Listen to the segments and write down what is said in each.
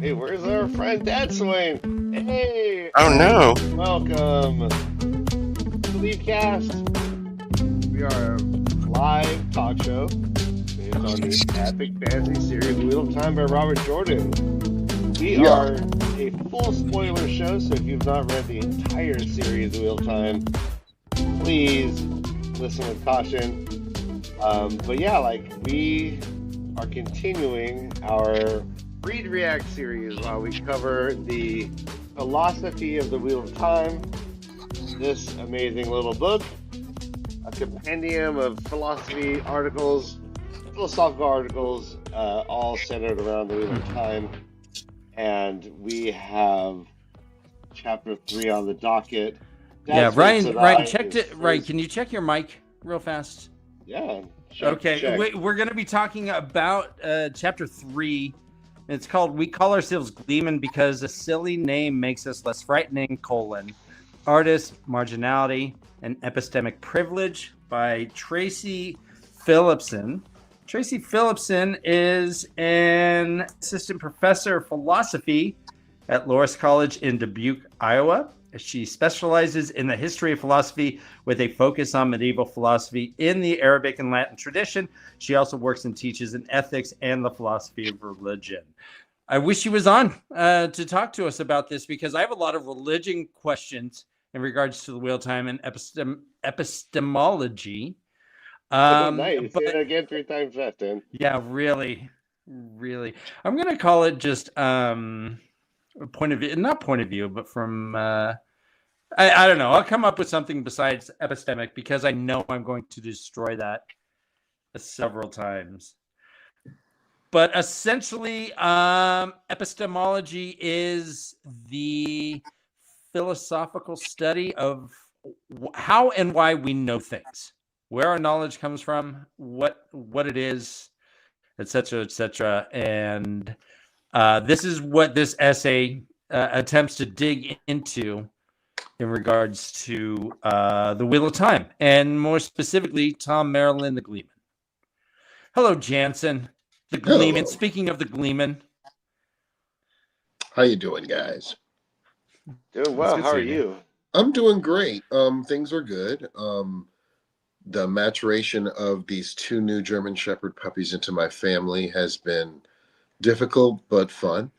Hey, where's our friend Dad Swain? Hey, Oh no. welcome to LeafCast. We are a live talk show based on the epic fantasy series Wheel of Time by Robert Jordan. We Yeah. are a full spoiler show, so if you've not read the entire series of Wheel of Time, please listen with caution. But yeah, we are continuing our Read React series while we cover the philosophy of the Wheel of Time. This amazing little book, a compendium of philosophical articles, all centered around the Wheel of Time. And we have chapter 3 on the docket. Yeah, Ryan, checked it. Ryan, first. can you check your mic real fast? Yeah. Okay, we're going to be talking about chapter 3. It's called "We Call Ourselves Gleeman Because a Silly Name Makes Us Less Frightening: Artist, Marginality, and Epistemic Privilege" by Tracy Phillipson. Tracy Phillipson is an assistant professor of philosophy at Loras College in Dubuque, Iowa. She specializes in the history of philosophy with a focus on medieval philosophy in the Arabic and Latin tradition. She also works and teaches in ethics and the philosophy of religion. I wish she was on to talk to us about this because I have a lot of religion questions in regards to the Wheel of Time and epistemology. Nice. Say that again 3 times fast, Dan. Yeah, really. I'm going to call it just point of view, not point of view, but from I don't know. I'll come up with something besides epistemic because I know I'm going to destroy that several times. But essentially, epistemology is the philosophical study of how and why we know things, where our knowledge comes from, what it is, etc., etc. And this is what this essay attempts to dig into in regards to the Wheel of Time, and more specifically, Tom Marilyn the Gleeman. Hello, Jansen, the Gleeman. Hello. Speaking of the Gleeman. How you doing, guys? Doing well. How are you? I'm doing great. Things are good. The maturation of these 2 new German Shepherd puppies into my family has been difficult but fun.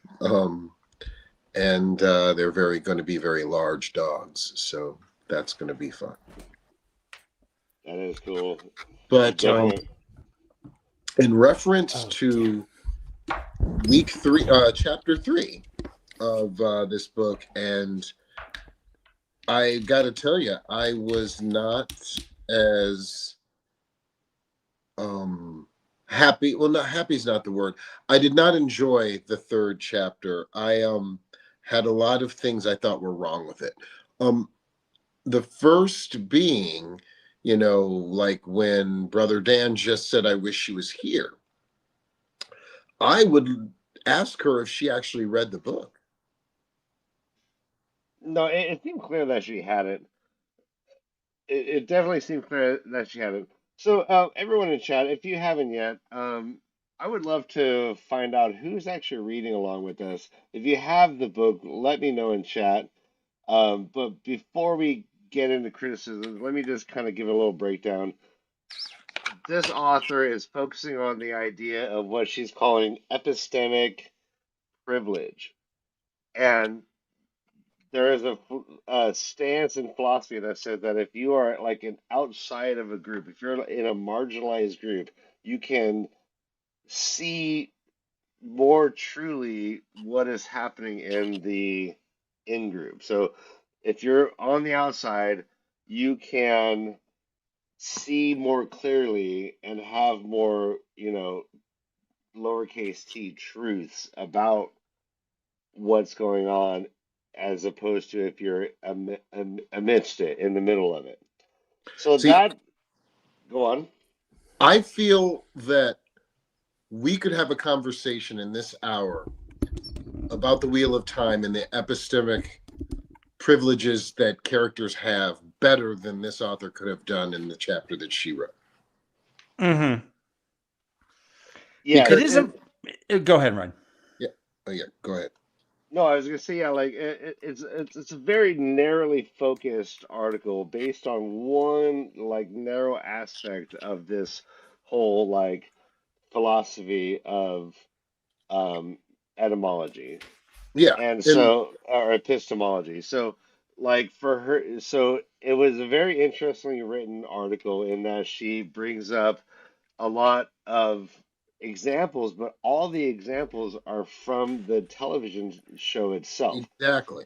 And they're going to be very large dogs, so that's going to be fun. That is cool. But in reference to week 3, chapter 3 of this book, and I got to tell you, I was not as happy. Well, not happy is not the word. I did not enjoy the 3rd chapter. I had a lot of things I thought were wrong with it. The first being, like when Brother Dan just said, "I wish she was here." I would ask her if she actually read the book. No, it seemed clear that she had it. It definitely seemed clear that she had it. So, everyone in chat, if you haven't yet, I would love to find out who's actually reading along with us. If you have the book, let me know in chat. But before we get into criticism, let me just kind of give a little breakdown. This author is focusing on the idea of what she's calling epistemic privilege. And there is a stance in philosophy that says that if you are like an outside of a group, if you're in a marginalized group, you can see more truly what is happening in the in group. So if you're on the outside, you can see more clearly and have more, lowercase t truths about what's going on, as opposed to if you're amidst it, in the middle of it. So go on. I feel that we could have a conversation in this hour about the Wheel of Time and the epistemic privileges that characters have better than this author could have done in the chapter that she wrote. Mm-hmm. Yeah, it isn't. Go ahead, Ryan. Yeah. Oh, yeah. Go ahead. No, I was gonna say, yeah, like it's a very narrowly focused article based on one like narrow aspect of this whole like philosophy of um etymology Yeah, and and so or epistemology. So like for her, so it was a very interestingly written article in that she brings up a lot of examples, but all the examples are from the television show itself. exactly.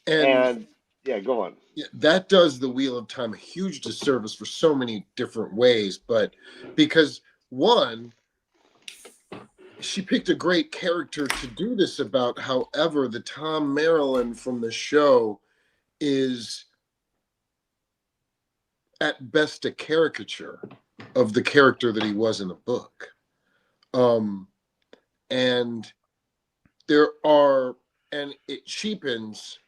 And And yeah, go on. yeah, that does the Wheel of Time a huge disservice for so many different ways. But because one, she picked a great character to do this about. However, the Tom Maryland from the show is at best a caricature of the character that he was in the book. Um, and there are, and it cheapens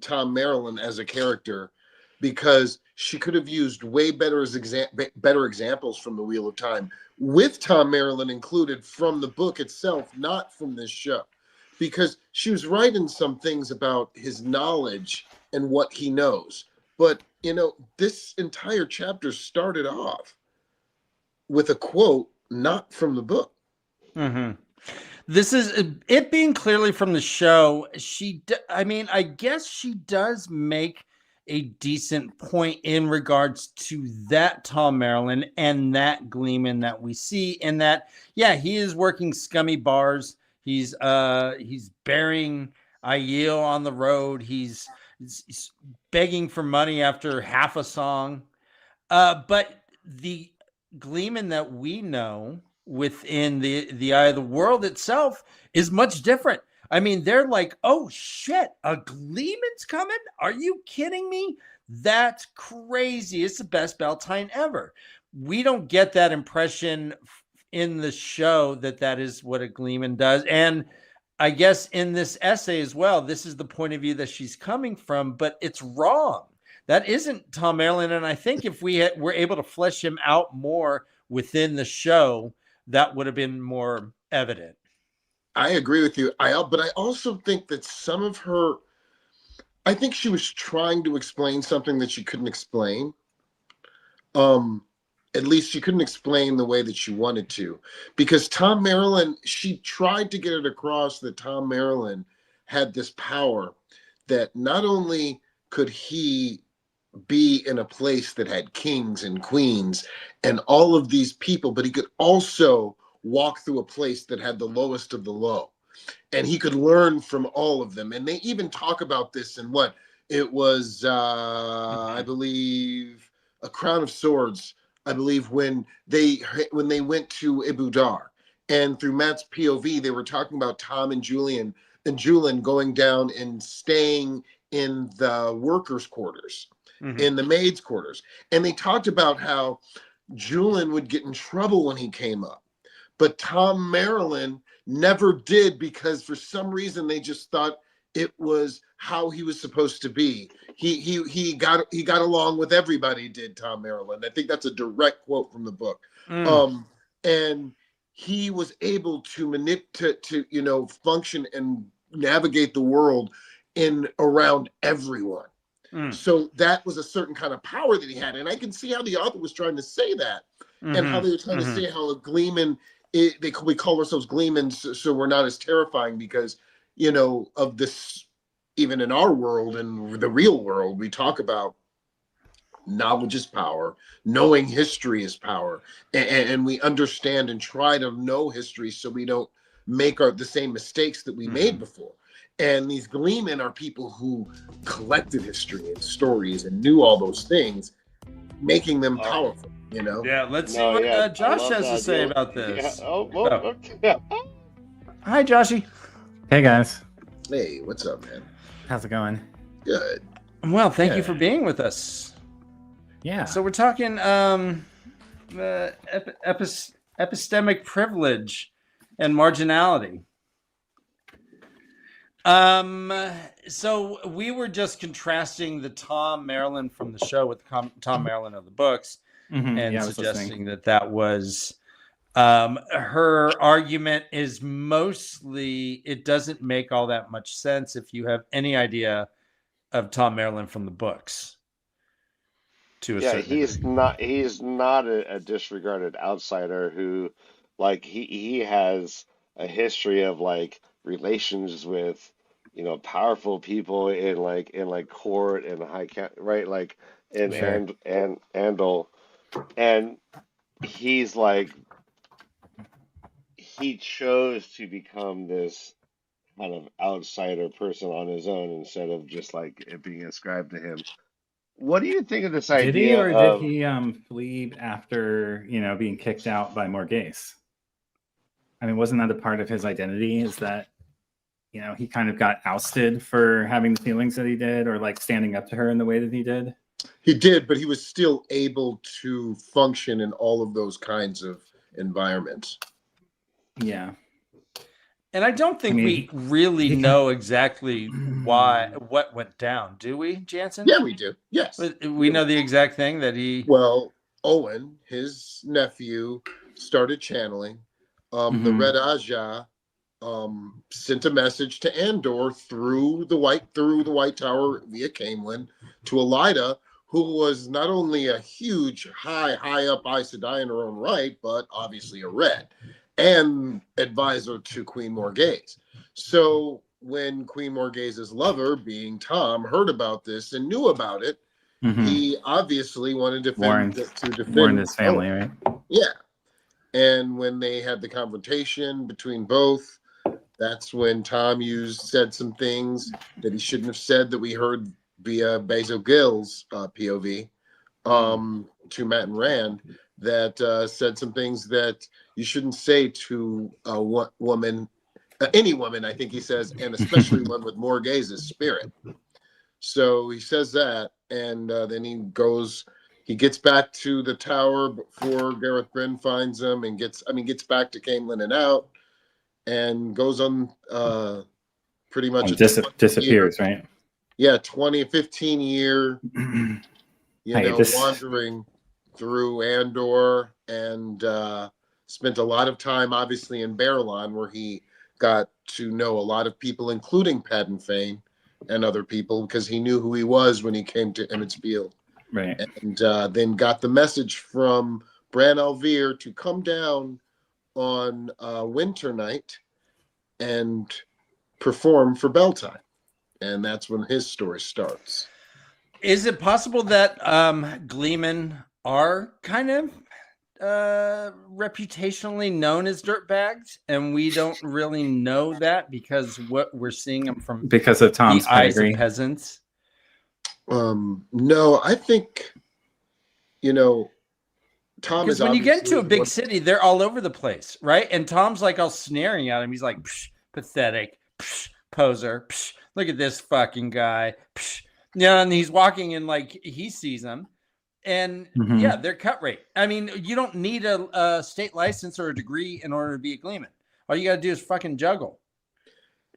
Tom Maryland as a character because she could have used way better examples from the Wheel of Time with Tom Maryland included from the book itself, not from this show, because she was writing some things about his knowledge and what he knows. But this entire chapter started off with a quote not from the book. Mm-hmm. This is it being clearly from the show. I mean, I guess she does make a decent point in regards to that Tom Maryland and that Gleeman that we see. In that, yeah, he is working scummy bars. He's burying Aiel on the road. He's begging for money after half a song. But the Gleeman that we know within the eye of the world itself is much different. I mean, they're like, oh shit, a Gleeman's coming? Are you kidding me? That's crazy. It's the best Beltane ever. We don't get that impression in the show that is what a Gleeman does. And I guess in this essay as well, this is the point of view that she's coming from, but it's wrong. That isn't Tom Maryland. And I think if were able to flesh him out more within the show, that would have been more evident. I agree with you. But I also think that I think she was trying to explain something that she couldn't explain. Um, at least she couldn't explain the way that she wanted to, because Tom Maryland, she tried to get it across that Tom Maryland had this power that not only could he be in a place that had kings and queens and all of these people, but he could also walk through a place that had the lowest of the low, and he could learn from all of them. And they even talk about this in what it was, I believe, A Crown of Swords. I believe when they went to Ibudar, and through Matt's POV, they were talking about Tom and Julian going down and staying in the workers' quarters, in the maids' quarters, and they talked about how Julian would get in trouble when he came up, but Tom Maryland never did, because for some reason they just thought it was how he was supposed to be. He got along with everybody, did Tom Maryland. I think that's a direct quote from the book. And he was able to manipulate, to function and navigate the world in around everyone. So that was a certain kind of power that he had, and I can see how the author was trying to say that, and how they were trying to say how a Gleeman, we call ourselves Gleemans, so we're not as terrifying because of this. Even in our world, in the real world, we talk about knowledge is power, knowing history is power, and we understand and try to know history so we don't make the same mistakes that we made before. And these Gleemen are people who collected history and stories and knew all those things, making them powerful. Yeah, let's see No, what yeah, I Josh love has to that. say about Yeah. this. Oh. Yeah. Hi, Joshy. Hey guys, Hey, what's up, man? how's it going? Good. Well, thank you for being with us. Yeah. So we're talking epistemic privilege and marginality. So we were just contrasting the Tom Maryland from the show with Tom Maryland of the books, and Yeah, suggesting that was Her argument is mostly it doesn't make all that much sense if you have any idea of Tom Maryland from the books to a Yeah, certain degree. he's not a disregarded outsider who like he has a history of like relations with powerful people in court and right like in Sure. and Andal, and he's like he chose to become this kind of outsider person on his own instead of just like it being ascribed to him. What do you think of this Did he, idea or did of he flee after being kicked out by Morghese? I mean, wasn't that a part of his identity? Is that he kind of got ousted for having the feelings that he did, or like standing up to her in the way that he did? He did, but he was still able to function in all of those kinds of environments. Yeah. And I don't think we really know exactly what went down, do we, Jansen? Yeah, we do. Yes. We know the exact thing that he... Well, Owen, his nephew, started channeling. The Red Aja sent a message to Andor through the White Tower via Camelin to Elida, who was not only a huge, high up Aes Sedai in her own right, but obviously a Red, and advisor to Queen Morghese. So when Queen Morghese's lover, being Tom, heard about this and knew about it, he obviously wanted to defend his family, right? Yeah. And when they had the confrontation between both, that's when Tom said some things that he shouldn't have said that we heard via Basil Gill's POV to Matt and Rand, that said some things that you shouldn't say to a woman, any woman, I think he says, and especially one with Morghese's spirit. So he says that, and then he gets back to the tower before Gareth Bryn finds him, and gets back to Camelin and out, and goes on pretty much disappears, right? Yeah, 15 year, wandering through Andor, and spent a lot of time, obviously, in Barillon, where he got to know a lot of people, including Padden Fane and other people, because he knew who he was when he came to Emmett's Field. Right. And then got the message from Bran Alvear to come down on winter night and perform for Belltime. And that's when his story starts. Is it possible that Gleeman are kind of reputationally known as dirtbags, and we don't really know that because what we're seeing them from because of Tom's the eyes pedigree? Of peasants? No, I think Tom is, because when you get into a big city, they're all over the place, right? And Tom's like all sneering at him. He's like, psh, pathetic, psh, poser, psh, look at this fucking guy, psh. And he's walking and like he sees them, and yeah, they're cut rate. I mean, you don't need a state license or a degree in order to be a Gleeman. All you got to do is fucking juggle.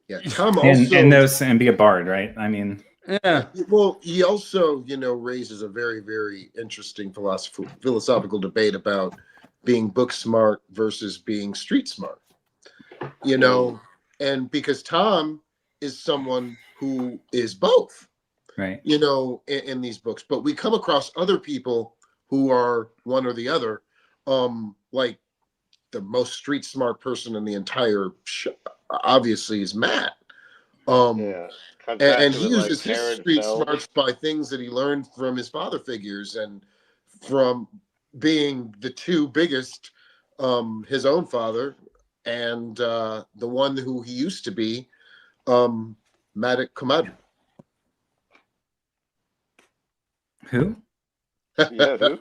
Yeah, Tom also and be a bard, right? I mean, yeah. Well, he also, raises a very, very interesting philosophical debate about being book smart versus being street smart. And because Tom is someone who is both, right? In these books, but we come across other people who are one or the other. Like the most street smart person in the entire show, obviously, is Matt. And he uses his street smarts by things that he learned from his father figures and from being the two biggest, his own father and the one who he used to be, Madak Kamadu. Who? Yeah, who?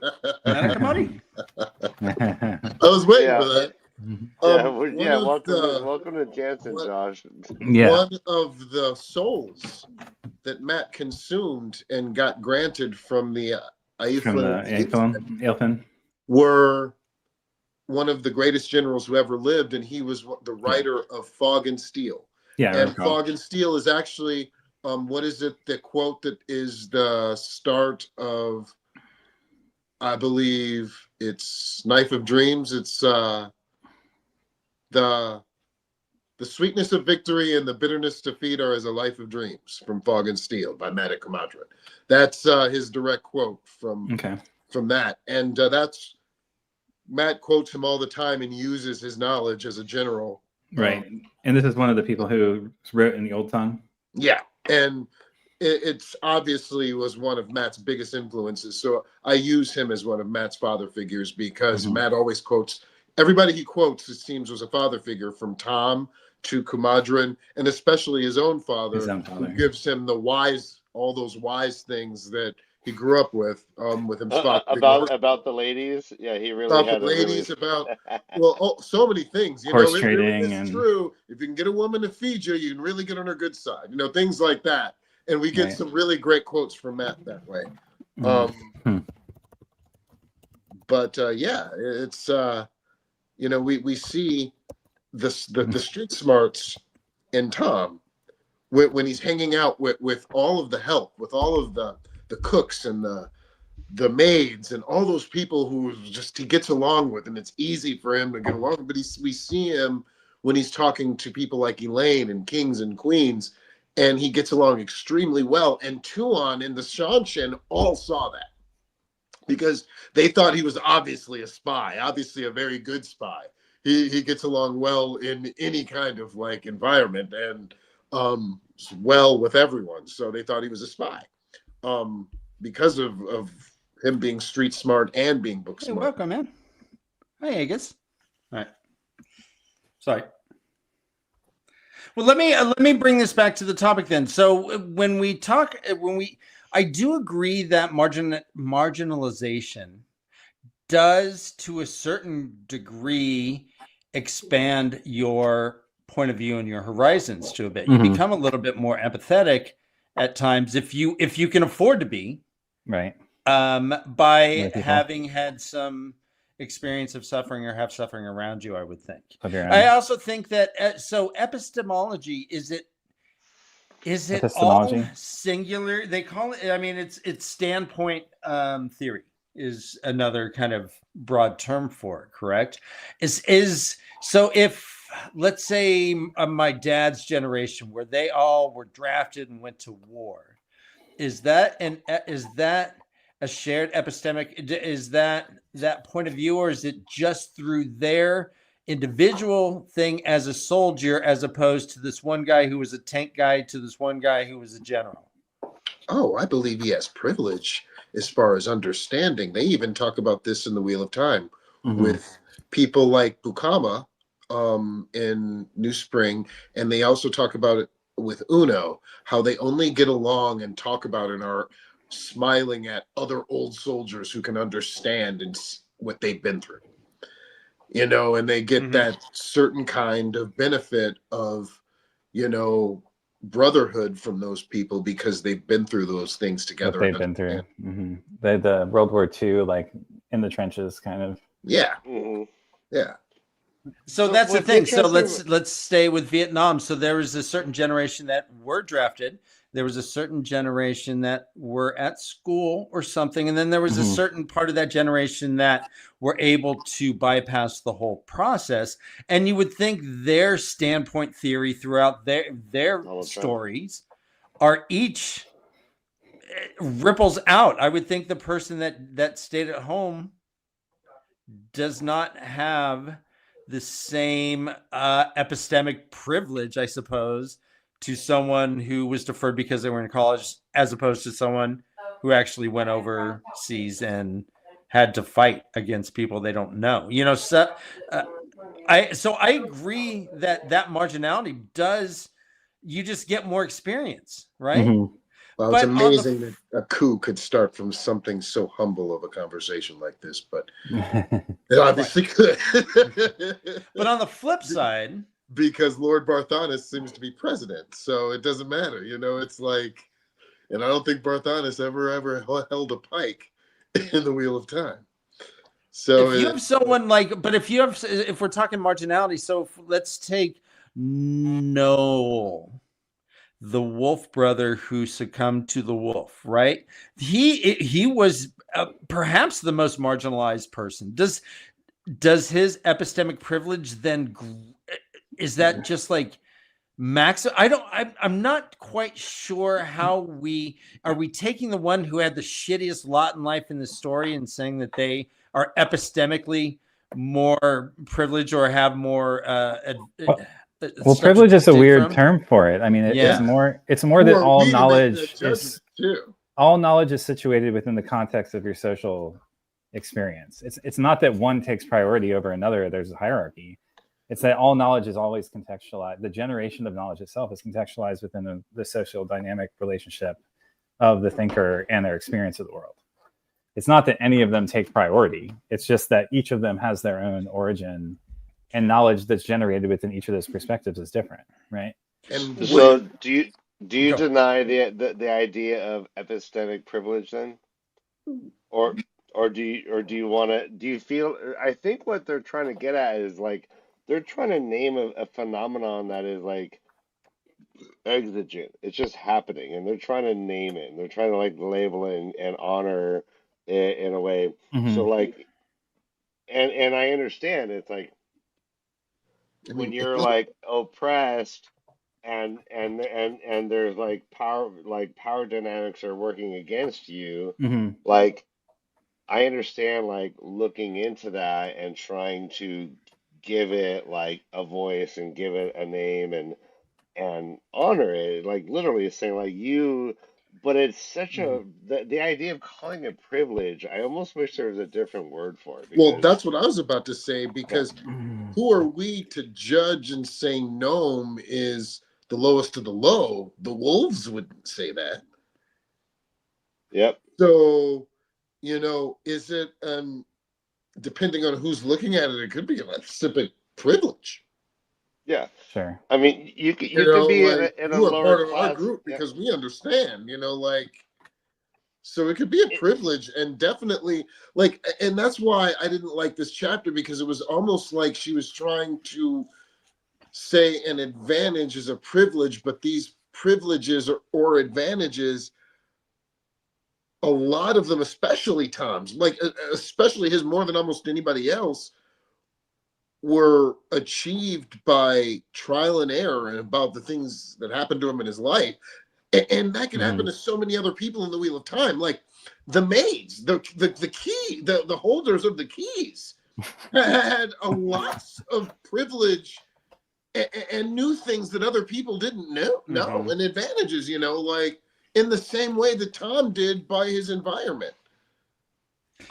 Madak Kamadu. I was waiting for that. Welcome to Jansen, Josh. One of the souls that Matt consumed and got granted from the Aethelin were one of the greatest generals who ever lived, and he was the writer of Fog and Steel. Yeah, and Fog and Steel is actually what is it? The quote that is the start of, I believe it's Knife of Dreams. It's the sweetness of victory and the bitterness to defeat are as a life of dreams from Fog and Steel by Matt Comadron. That's his direct quote from that. And that's Matt quotes him all the time and uses his knowledge as a general. Right. And this is one of the people who wrote in the Old Tongue. Yeah. And it's obviously was one of Matt's biggest influences. So I use him as one of Matt's father figures because Matt always quotes everybody he quotes, it seems, was a father figure, from Tom to Comadron, and especially his own father, who gives him all those wise things that he grew up with him. About the ladies. Yeah, he really about had the ladies, really... so many things. Horse it trading, really is true. If you can get a woman to feed you, you can really get on her good side. Things like that. And we get some really great quotes from Matt that way. But yeah, it's we see the street smarts in Tom when he's hanging out with all of the help, with all of the cooks and the maids and all those people who just he gets along with, and it's easy for him to get along. But we see him when he's talking to people like Elaine and kings and queens, and he gets along extremely well. And Tuon and the Shanshan all saw that, because they thought he was obviously a spy, obviously a very good spy. He gets along well in any kind of environment, and well with everyone. So they thought he was a spy because of him being street smart and being book smart. Welcome, man. Hi, Agus. All right. Sorry. Well, let me bring this back to the topic then. So I do agree that marginalization does, to a certain degree, expand your point of view and your horizons to a bit. You become a little bit more empathetic at times if you can afford to be, right, by having had some experience of suffering or have suffering around you, I would think. I also think that so epistemology, is it all singular? They call it, I mean, it's standpoint theory is another kind of broad term for it, correct? So if, let's say, my dad's generation, where they all were drafted and went to war, is that a shared epistemic? Is that point of view, or is it just through their individual thing as a soldier, as opposed to this one guy who was a tank guy to this one guy who was a general? Oh, I believe he has privilege as far as understanding. They even talk about this in the Wheel of Time with people like Bukama in New Spring, and they also talk about it with Uno, how they only get along and talk about it and are smiling at other old soldiers who can understand and what they've been through, and they get that certain kind of benefit of, brotherhood from those people because they've been through those things together. What they've been through. The World War II, in the trenches, kind of. Yeah. Yeah. So that's the thing. So let's stay with Vietnam. So there was a certain generation that were drafted. There was a certain generation that were at school or something. And then there was a certain part of that generation that were able to bypass the whole process. And you would think their standpoint theory throughout their stories are each ripples out. I would think the person that stayed at home does not have the same epistemic privilege, I suppose, to someone who was deferred because they were in college, as opposed to someone who actually went overseas and had to fight against people they don't know. So I agree that marginality does, you just get more experience, right? Well, it's amazing that a coup could start from something so humble of a conversation like this, but it obviously could. But on the flip side, because Lord Barthanes seems to be president, so it doesn't matter. It's like, and I don't think Barthanes ever held a pike in the Wheel of Time. So if you have someone if we're talking marginality, so let's take Noel, the wolf brother who succumbed to the wolf, right? He was perhaps the most marginalized person. Does his epistemic privilege then is that just like max? I'm not quite sure how we taking the one who had the shittiest lot in life in the story and saying that they are epistemically more privileged or have more well, privilege is a weird term for it. I mean, it's more that all knowledge is situated within the context of your social experience. It's not that one takes priority over another. There's a hierarchy. It's that all knowledge is always contextualized. The generation of knowledge itself is contextualized within the social dynamic relationship of the thinker and their experience of the world. It's not that any of them take priority. It's just that each of them has their own origin, and knowledge that's generated within each of those perspectives is different, right? And so, do you deny the idea of epistemic privilege then, or do you want to? Do you feel? I think what they're trying to get at is like they're trying to name a phenomenon that is like exigent. It's just happening, and they're trying to name it. And they're trying to like label it and honor it in a way. Mm-hmm. So like, and I understand it's like when you're like oppressed and there's like power dynamics are working against you. Mm-hmm. Like I understand like looking into that and trying to give it like a voice and give it a name and honor it, like literally saying like you, but it's such a the idea of calling it privilege, I almost wish there was a different word for it. Well, that's what I was about to say, because who are we to judge and say gnome is the lowest of the low? The wolves wouldn't say that. Yep. So, is it depending on who's looking at it, it could be a specific privilege. Yeah, sure. I mean, you could be like, in a you are lower part of class. our group because we understand, so it could be a privilege, and definitely and that's why I didn't like this chapter, because it was almost like she was trying to say an advantage is a privilege, but these privileges or advantages, a lot of them, especially Tom's, especially his more than almost anybody else, were achieved by trial and error and about the things that happened to him in his life. And that can happen to so many other people in the Wheel of Time, like the maids, the key, the holders of the keys had a lot of privilege and knew things that other people didn't know, and advantages, like in the same way that Tom did by his environment.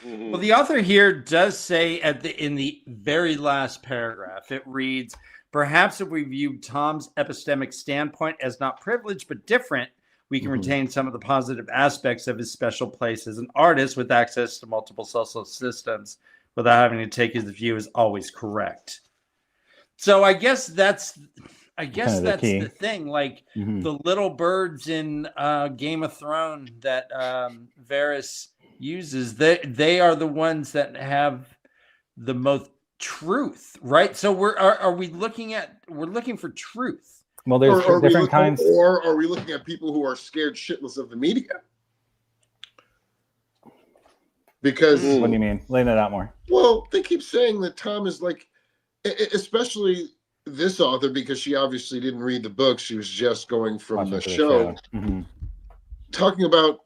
Well, the author here does say in the very last paragraph, it reads, perhaps if we view Tom's epistemic standpoint as not privileged but different, we can retain some of the positive aspects of his special place as an artist with access to multiple social systems without having to take his view as always correct. So I guess that's the thing. Like the little birds in Game of Thrones that Varys uses, they are the ones that have the most truth, right? So we're looking for truth. Well, there's different kinds. Or are we looking at people who are scared shitless of the media? Because what do you mean? Lay that out more. Well, they keep saying that Tom is like, especially this author, because she obviously didn't read the book. She was just going from the show. Talking about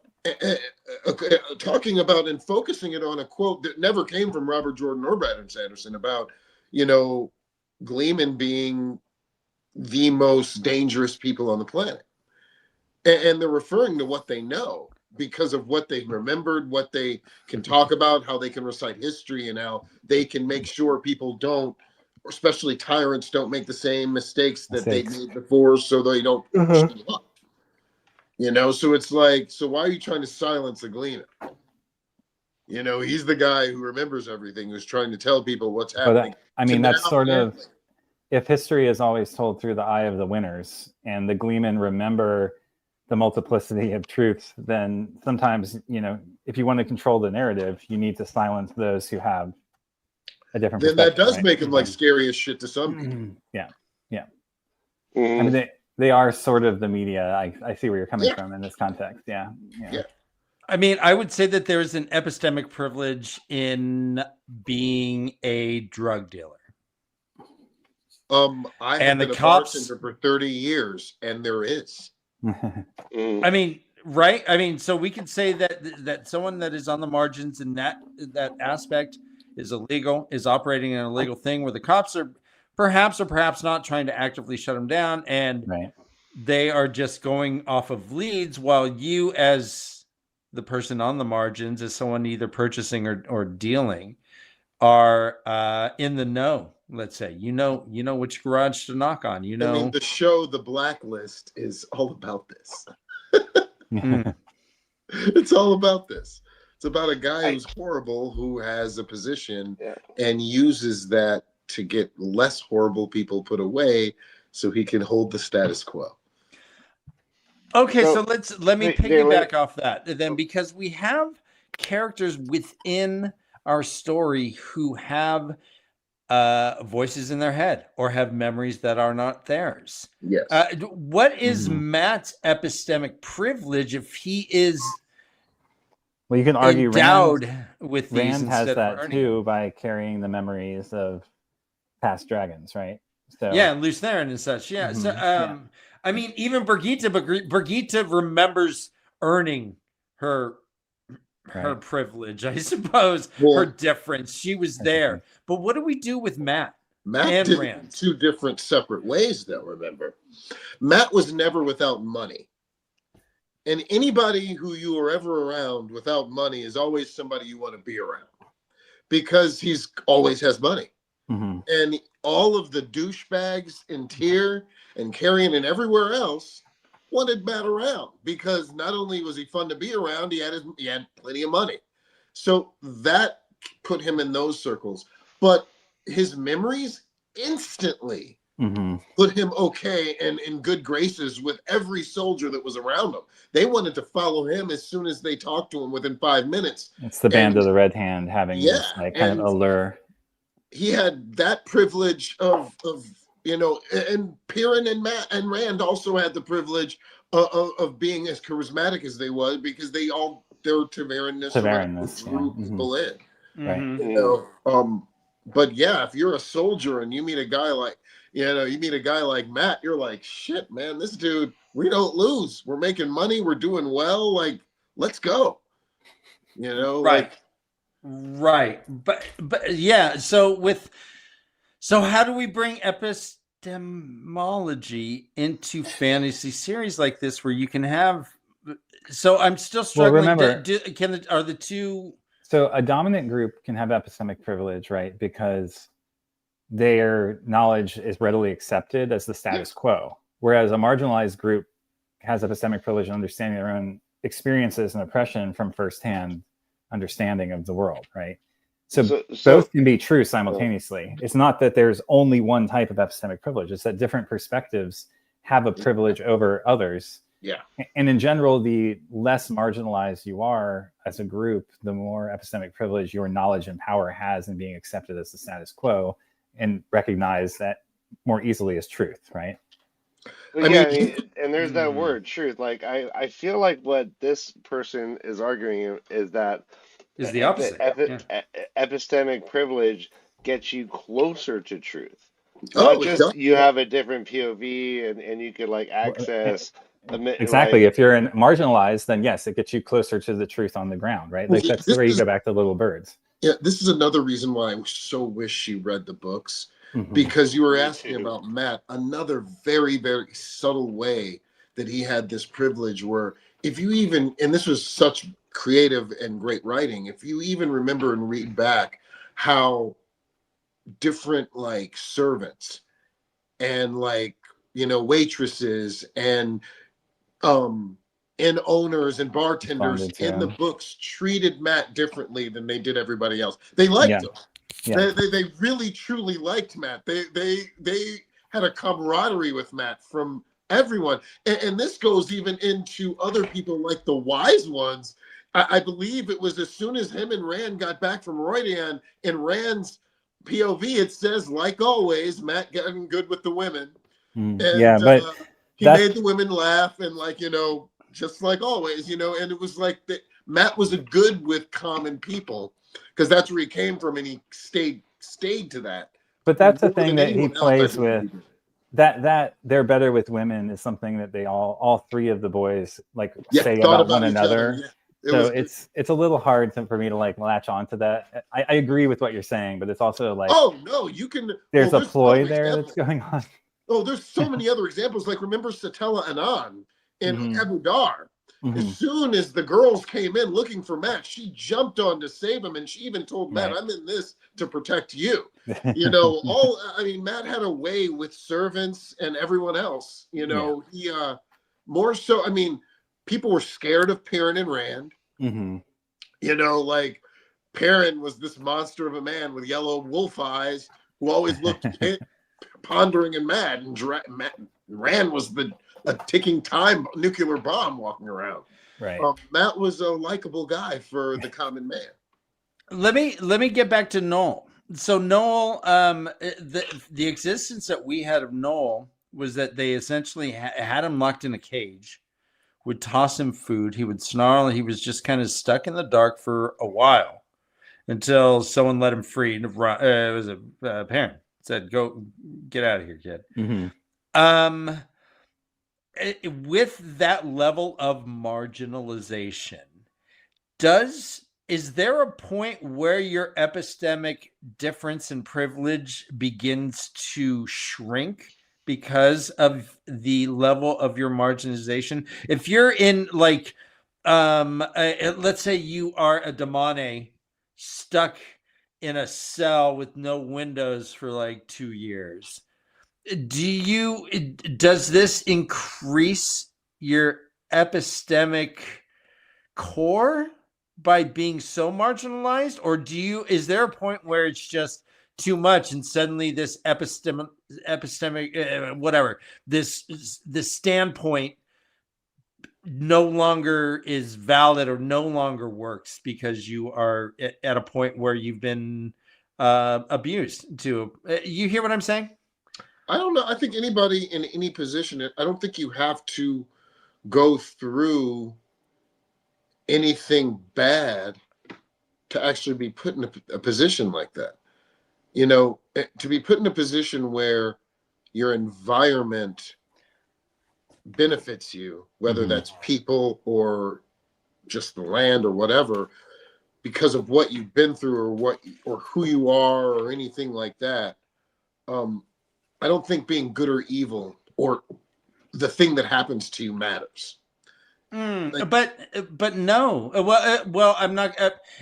and focusing it on a quote that never came from Robert Jordan or Brandon Sanderson about, Gleeman being the most dangerous people on the planet. And they're referring to what they know because of what they remembered, what they can talk about, how they can recite history, and how they can make sure people don't, especially tyrants, don't make the same mistakes that they made before, so they don't show up. So it's like, so why are you trying to silence the Gleeman? He's the guy who remembers everything, who's trying to tell people what's happening. That's sort of, if history is always told through the eye of the winners, and the Gleeman remember the multiplicity of truths, then sometimes, if you want to control the narrative, you need to silence those who have a different perspective. Then that does make him like scary as shit to some people. Yeah. I mean, they are sort of the media. I see where you're coming from in this context. Yeah. I mean, I would say that there is an epistemic privilege in being a drug dealer. I have And the been a cops, bartender for 30 years, and there is. I mean, right? I mean, so we could say that someone that is on the margins in that aspect is illegal, is operating an illegal thing, where the cops are perhaps or perhaps not trying to actively shut them down, and Right. they are just going off of leads, while you, as the person on the margins, as someone either purchasing or dealing, are in the know. Let's say you know which garage to knock on. I mean, the show The Blacklist is all about this. It's all about this. It's about a guy who's horrible, who has a position and uses that to get less horrible people put away so he can hold the status quo. Okay, so let me piggyback off that then, because we have characters within our story who have voices in their head or have memories that are not theirs. Yes. What is Matt's epistemic privilege if he is well, you can argue endowed with these Rand has instead of that too by carrying the memories of past dragons, right? So yeah, Luce Theron and such. Yeah. So I mean, even Brigitte remembers earning her privilege, I suppose, her difference. She was there. But what do we do with Matt? Matt did Rand? 2 different separate ways, though, remember. Matt was never without money. And anybody who you are ever around without money is always somebody you want to be around, because he's always has money. And all of the douchebags in Tyr and Carrion and everywhere else wanted Matt around, because not only was he fun to be around, he had plenty of money. So that put him in those circles. But his memories instantly put him okay and in good graces with every soldier that was around him. They wanted to follow him as soon as they talked to him within 5 minutes. It's the band of the Red Hand having this kind of allure. He had that privilege of and Piran and Matt and Rand also had the privilege of being as charismatic as they was, because they were Tavernus drew people in. Right. But yeah, if you're a soldier and you meet a guy like Matt, you're like, shit, man, this dude, we don't lose. We're making money. We're doing well. like, let's go. Right. But yeah. So how do we bring epistemology into fantasy series like this, where you can have? So I'm still struggling. Well, remember, are the two? So a dominant group can have epistemic privilege, right? Because their knowledge is readily accepted as the status quo, whereas a marginalized group has epistemic privilege and understanding their own experiences and oppression from firsthand understanding of the world, right? So both can be true simultaneously. It's not that there's only one type of epistemic privilege. It's that different perspectives have a privilege over others. Yeah. And in general, the less marginalized you are as a group, the more epistemic privilege your knowledge and power has in being accepted as the status quo and recognized that more easily as truth, right? Well, and there's that word, truth. Like, I feel like what this person is arguing is that is the opposite. Epistemic privilege gets you closer to truth. Not just you have a different POV and you could like access. Exactly. If you're marginalized, then yes, it gets you closer to the truth on the ground, right? Like that's where you go back to Little Birds. Yeah, this is another reason why I so wish she read the books, because you were asking about Matt, another very, very subtle way that he had this privilege, where if you even, and this was such creative and great writing, if you even remember and read back how different like servants and like, waitresses and owners and bartenders in the books treated Matt differently than they did everybody else. They liked him. Yeah. They really truly liked Matt. They had a camaraderie with Matt from everyone. And this goes even into other people like the wise ones. I believe it was as soon as him and Rand got back from Roydan, in Rand's POV, it says, like always, Matt getting good with the women. And, but he made the women laugh and just like always, and it was like that Matt was a good with common people, because that's where he came from, and he stayed to that. But that's the more thing than that he anyone else, I plays believe with. he did. That they're better with women is something that they all three of the boys like Yeah, say thought about one each other. another. Yeah. It So was it's a little hard for me to like latch onto that. I agree with what you're saying, but it's also like oh no, you can. there's a There's other ploy there that's examples. going on. Oh, there's so many other examples. Like remember Satella Anan in Mhm. Abu Dar. As Mhm. soon as the girls came in looking for Matt, she jumped on to save him, and she even told Matt, Right. "I'm in this to protect you." You know, all I mean, Matt had a way with servants and everyone else. You know, he more so. I mean, people were scared of Perrin and Rand. Mhm. You know, like Perrin was this monster of a man with yellow wolf eyes who always looked pondering and mad, and Rand was a ticking time nuclear bomb walking around. Right. Matt was a likable guy for the common man. Let me get back to Noel. So Noel, the existence that we had of Noel was that they essentially had him locked in a cage, would toss him food, he would snarl, he was just kind of stuck in the dark for a while until someone let him free. It was a parent said, "Go, get out of here, kid." Mhm. With that level of marginalization, is there a point where your epistemic difference in privilege begins to shrink because of the level of your marginalization? If you're in like let's say you are a demone stuck in a cell with no windows for like 2 years, does this increase your epistemic core by being so marginalized, or is there a point where it's just too much and suddenly this epistemic whatever, this standpoint no longer is valid or no longer works because you are at a point where you've been abused to you hear what I'm saying? I don't know. I think anybody in any position, I don't think you have to go through anything bad to actually be put in a position like that. You know, to be put in a position where your environment benefits you, whether that's people or just the land or whatever, because of what you've been through or who you are or anything like that. I don't think being good or evil or the thing that happens to you matters. Like, But no. I'm not.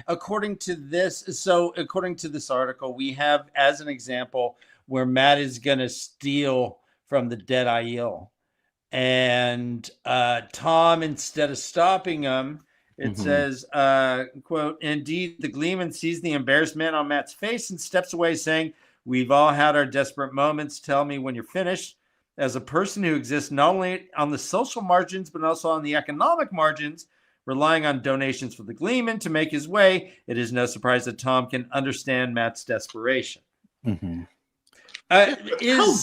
According to this, according to this article, we have as an example where Matt is going to steal from the Dead Aiel, and Tom, instead of stopping him, it says, "quote Indeed, the Gleeman sees the embarrassment on Matt's face and steps away, saying, 'We've all had our desperate moments. Tell me when you're finished.' As a person who exists not only on the social margins, but also on the economic margins, relying on donations for the Gleeman to make his way, it is no surprise that Tom can understand Matt's desperation." how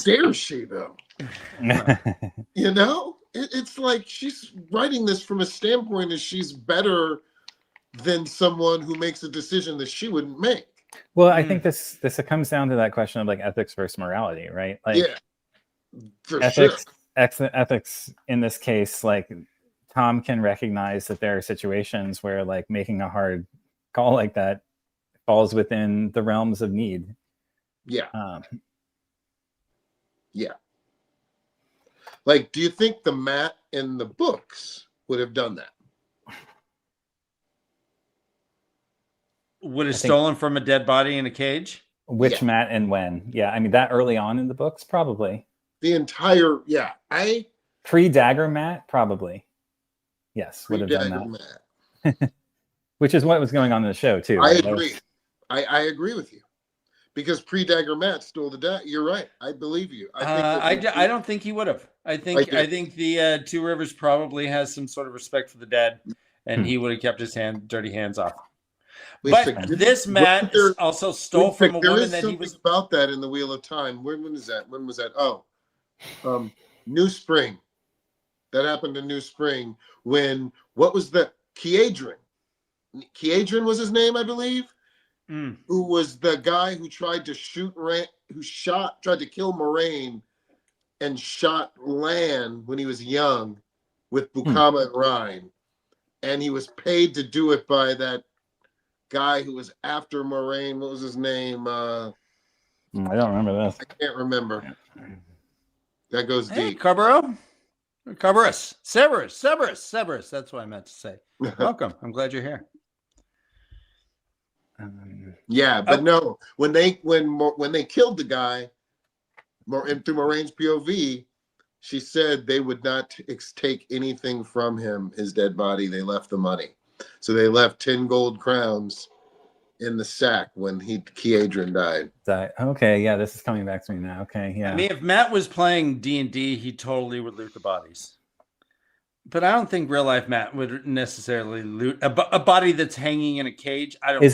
dare she, though? You know, it's like she's writing this from a standpoint as she's better than someone who makes a decision that she wouldn't make. Well, I think this comes down to that question of like ethics versus morality, right? Like, yeah, for ethics, sure. ethics in this case, like Tom can recognize that there are situations where like making a hard call like that falls within the realms of need. Yeah. Yeah. Like, do you think the Matt in the books would have done that? Would have stolen from a dead body in a cage? Which Matt and when? Yeah, I mean that early on in the books, probably. The entire pre-Dagger Matt, probably. Yes, would have done that. Which is what was going on in the show too. Right? I agree. I agree with you. Because pre-Dagger Matt stole the dagger. You're right. I believe you. I don't think he would have. I think the Two Rivers probably has some sort of respect for the dead, and he would have kept his dirty hands off. But this Matt also stole from a woman that he was about that in the Wheel of Time. When is that? When was that? Oh, New Spring. That happened in New Spring when what was the Kiedron? Kiedron was his name, I believe. Who was the guy who tried to shoot who tried to kill Moraine and shot Lan when he was young with Bukama and Rhine. And he was paid to do it by that guy who was after Moraine. What was his name? I don't remember this. I can't remember. That goes deep. Cerberus. That's what I meant to say. Welcome. I'm glad you're here. Yeah, but no, when they killed the guy, and through Moraine's POV, she said they would not take anything from him, his dead body. They left the money, so they left 10 gold crowns in the sack when Kiedron died. Okay, yeah, this is coming back to me now. Okay, yeah. I mean, if Matt was playing D&D, he totally would loot the bodies. But I don't think real life Matt would necessarily loot a body that's hanging in a cage. I don't think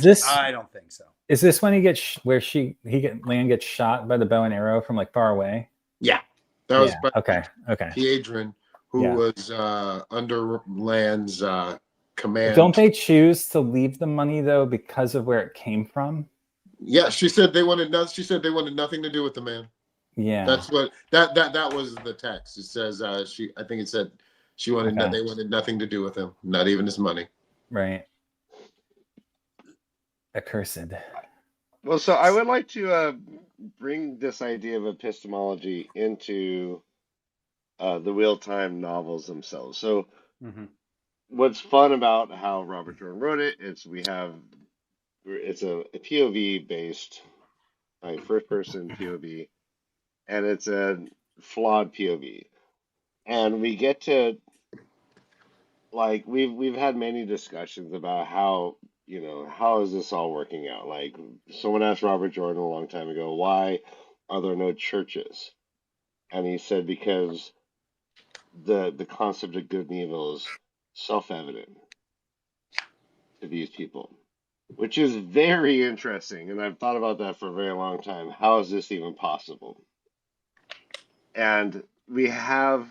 so. Is this when he gets Lan gets shot by the bow and arrow from like far away? Yeah, that was okay. Kiedron, who was under Lan's command. Don't they choose to leave the money though because of where it came from? Yeah, she said they wanted nothing to do with the man. Yeah, that's what that was the text. It says I think it said. They wanted nothing to do with him, not even his money. Right. Accursed. Well, so I would like to bring this idea of epistemology into the real-time novels themselves. So what's fun about how Robert Jordan wrote it is it's a POV-based, like first-person POV, and it's a flawed POV. And we get to, like, we've had many discussions about how is this all working out? Like, someone asked Robert Jordan a long time ago, why are there no churches? And he said because the concept of good and evil is self-evident to these people, which is very interesting. And I've thought about that for a very long time. How is this even possible? And we have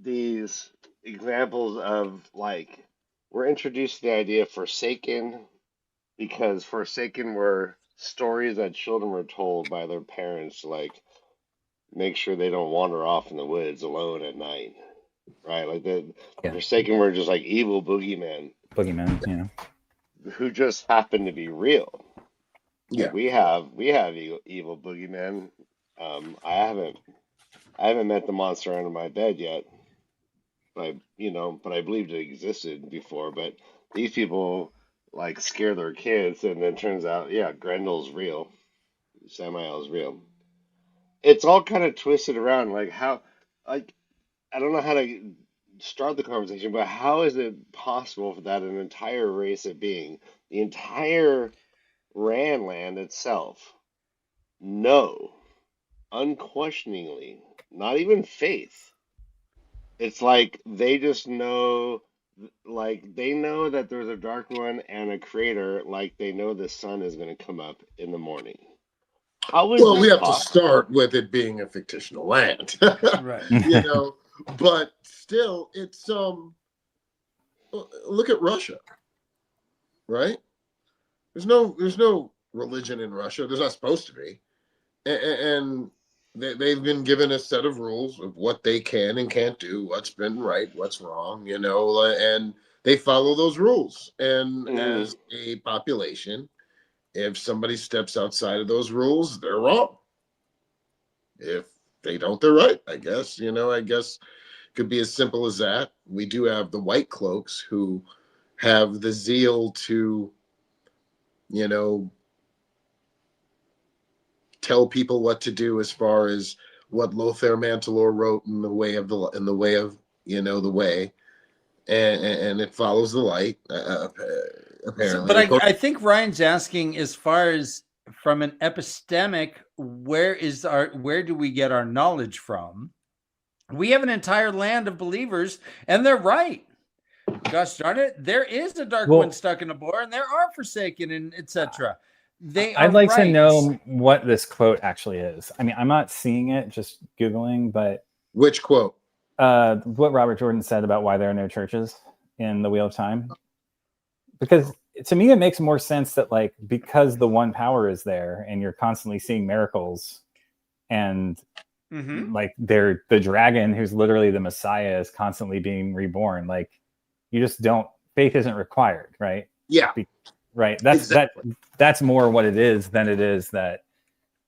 these examples of, like, we're introduced to the idea of Forsaken because Forsaken were stories that children were told by their parents to, like, make sure they don't wander off in the woods alone at night, right? Like the Forsaken were just like evil boogeymen, who just happen to be real. Yeah, we have evil boogeymen. I haven't met the monster under my bed yet. But I believed it existed before. But these people like scare their kids, and then it turns out, Grendel's real, Samael's real. It's all kind of twisted around. Like I don't know how to start the conversation, but how is it possible for that an entire race of being, the entire Randland itself, know unquestioningly, not even faith. It's like they just know, like they know that there's a dark one and a creator, like they know the sun is going to come up in the morning. Well, we have to start with it being a fictional land, right? But still, it's look at Russia, right? There's no religion in Russia. There's not supposed to be, and they've been given a set of rules of what they can and can't do, what's been right, what's wrong, and they follow those rules. And as a population, if somebody steps outside of those rules, they're wrong. If they don't, they're right, I guess. I guess it could be as simple as that. We do have the white cloaks who have the zeal to, tell people what to do as far as what Lothar Mantelor wrote in the way of the way, and it follows the light. Apparently, but I think Ryan's asking, as far as from an epistemic, where do we get our knowledge from? We have an entire land of believers, and they're right. Gosh darn it, there is a dark one stuck in a boar, and there are Forsaken, and etc. I'd like to know what this quote actually is. I mean, I'm not seeing it, just Googling, but which quote? What Robert Jordan said about why there are no churches in the Wheel of Time. Because to me, it makes more sense that like because the one power is there, and you're constantly seeing miracles, and like the dragon, who's literally the Messiah, is constantly being reborn. Like you just don't. Faith isn't required, right? Yeah, right. That's exactly. that's more what it is than it is that